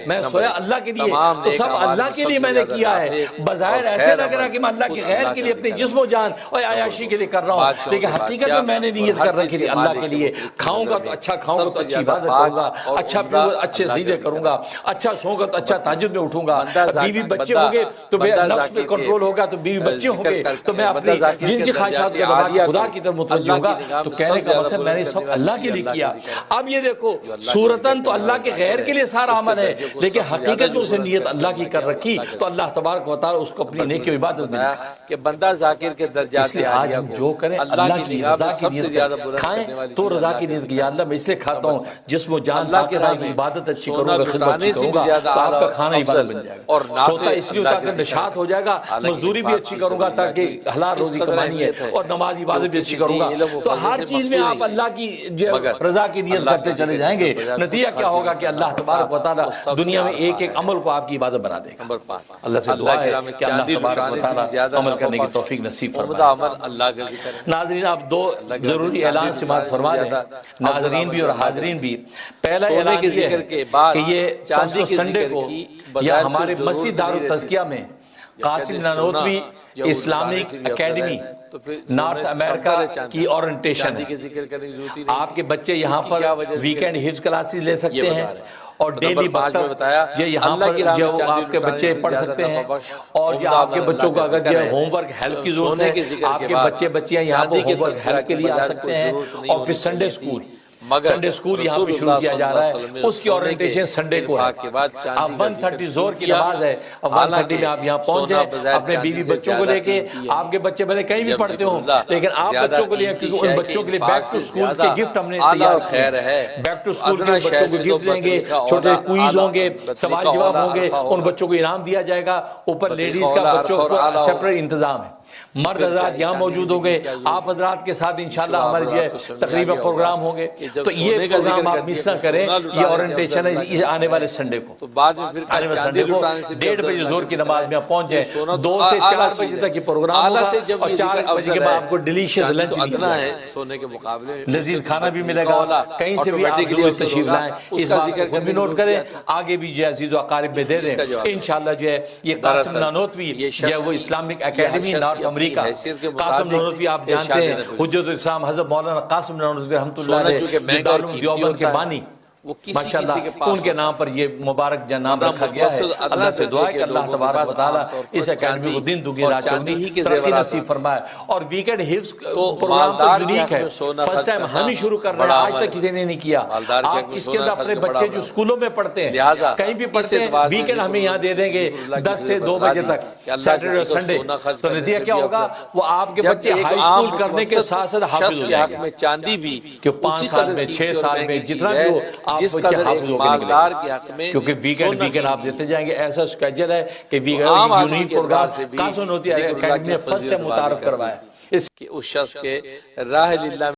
میں سویا اللہ کے لیے تو سب اللہ کے لیے میں نے کیا ہے. بظاہر ایسے لگ رہا کہ میں اللہ کے غیر کے لیے اپنے جسم و جان اور عیاشی کے لیے کر رہا ہوں لیکن حقیقت میں نے نیت کر رکھی تھی اللہ کے لیے. کھاؤں گا تو اچھا کھاؤں گا تو اچھی عبادت کروں گا اچھا پیوں گا اچھے سجدے کروں گا اچھا سوؤں گا تو اچھا تہجد میں اٹھوں گا. بیوی بچے ہوں گے تو میرا نفس پہ کنٹرول ہوگا تو بیوی بچے ہوں گے تو میں اپنی جنسی خواہشات کو دبا کے خدا کی طرف متوجہ ہوں گا. تو کہنے کا مقصد میں نے سب اللہ کے لیے کیا. اب یہ دیکھو صورتاً تو اللہ کے غیر کے لیے سارا عمل ہے لیکن حقیقت جو اسے نیت اللہ کی کر رکھی تو اللہ تبارک و تعالی اس کو اپنی نیکی و عبادت میں لکھا کہ بندہ ذاکر کے درجات. اس لیے آج ہم جو کریں اللہ کی رضا کی نیت کھائیں تو رضا کی نیت کی. یا اللہ میں اس لیے کھاتا ہوں جسم و جان پاک کروں گا عبادت اچھی کروں گا خدمت اچھی کروں گا تو آپ کا کھانا عبادت بن جائے گا. سوتا اس لیے تاکہ نشاط ہو جائے گا مزدوری بھی اچھی کروں گا تاکہ حلال روزی کمانی ہے اور نماز عبادت بھی اچھی کروں گا. تو ہر چیز میں آپ اللہ کی رضا کی نیت کرتے چلے جائیں گے نتیجہ کیا ہوگا کہ اللہ تبارک و تعالی دنیا میں ایک ایک عمل کو آپ کی عبادت بنا دے گا. اللہ سے دعا ہے کہ اللہ تبارک و تعالی عمل کرنے کی توفیق نصیب فرمائے. ناظرین آپ دو ضروری اعلان سماعت فرما دیں ناظرین بھی اور حاضرین بھی. پہلا اعلان یہ ہے کہ یہ پرسوں سنڈے کو یا ہمارے مسجد دار التزکیہ میں Qasim Nanotvi Islamic Academy North America کی اورینٹیشن ہے. آپ کے بچے یہاں پر ویکینڈ حفظ کلاسز لے سکتے ہیں اور ڈیلی بتایا یہاں پر جو آپ کے بچے پڑھ سکتے ہیں اور جو آپ کے بچوں کو اگر جو ہوم ورک ہیلپ کی ضرورت ہے آپ کے بچے بچیاں یہاں پر ہوم ورک ہیلپ کے لیے آ سکتے ہیں. اور پھر سنڈے اسکول سنڈے اسکول یہاں پہ شروع کیا جا رہا ہے اس کی اورینٹیشن سنڈے کو ہے. اب 1:30 زور کی نماز ہے. اب 1:30 میں آپ یہاں پہنچ جائیں اپنے بیوی بچوں کو لے کے. آپ کے بچے بھلے کہیں بھی پڑھتے ہوں لیکن آپ بچوں کو لے کیونکہ ان بچوں کے لیے بیک ٹو اسکول کے گفٹ ہم نے تیار کیے ہیں. بیک ٹو اسکول کے بچوں کو گفٹ دیں گے چھوٹے کوئز ہوں گے سوال جواب ہوں گے ان بچوں کو انعام دیا جائے گا. اوپر لیڈیز کا بچوں کو سیپریٹ انتظام ہے. مرد حضرات یہاں موجود ہوں گے آپ حضرات کے ساتھ انشاءاللہ ہمارے جو تقریبا پروگرام ہوں گے تو یہ پروگرام آپ مس نہ کریں. یہ اورینٹیشن ہے آنے والے سنڈے کو آنے والے سنڈے کو 1:30 بجے زور کی نماز میں پہنچ جائیں. 2 سے 4 بجے تک یہ پروگرام ہوگا اور 4 بجے کے بعد آپ کو ڈیلیشیس لنچ لذیذ کھانا بھی ملے گا. کہیں سے بھی آپ ضرور تشریف لائیں. اس بات کو بھی نوٹ کریں آگے بھی جو عزیز و اقارب میں دے دیں انشاءاللہ. جو ہے یہ قاسم نانوتوی جو وہ اسلامک اکیڈمی نارتھ امریکہ قاسم نانوتوی آپ جانتے ہیں حجت الاسلام حضرت مولانا قاسم نانوتوی رحمۃ اللہ علیہ دارالعلوم دیوبند کے بانی وہ کسی ماشاءاللہ کسی کے پاس ان کے نام پر یہ مبارک نام رکھا گیا ہے۔ اللہ سے دعا ہے کہ اللہ تبارک و تعالیٰ اس اکیڈمی کو دن دگنی رات چوگنی ترقی نصیب فرمائے۔ اور ویکینڈ حفظ پروگرام تو یونیک ہے، فرسٹ ٹائم ہم ہی شروع کر رہے ہیں، آج تک کسی نے نہیں کیا۔ آپ اس کے اندر اپنے بچے جو اسکولوں میں پڑھتے ہیں، کہیں بھی پڑھتے ہیں، ویکینڈ ہمیں یہاں دے دیں گے 10 سے 2 بجے تک، سیٹرڈے اور سنڈے۔ تو نتیجہ کیا ہوگا؟ وہ آپ کے بچے ہائی اسکول کرنے کے ساتھ ساتھ حافظ ہو جائیں گے، چاندی بھی کہ 5 سال میں 6 سال میں جتنا بھی ہو آپ بچے حافظ ہو کے نکلیں، کیونکہ ویکینڈ آپ دیتے جائیں گے۔ ایسا اسکیجل ہے کہ ویکینڈ یونیک پروگرام کاسون ہوتی ہے اکیڈمی نے فرسٹ ٹائم متعارف کروایا۔ کہ اس شخص کے راہ للہ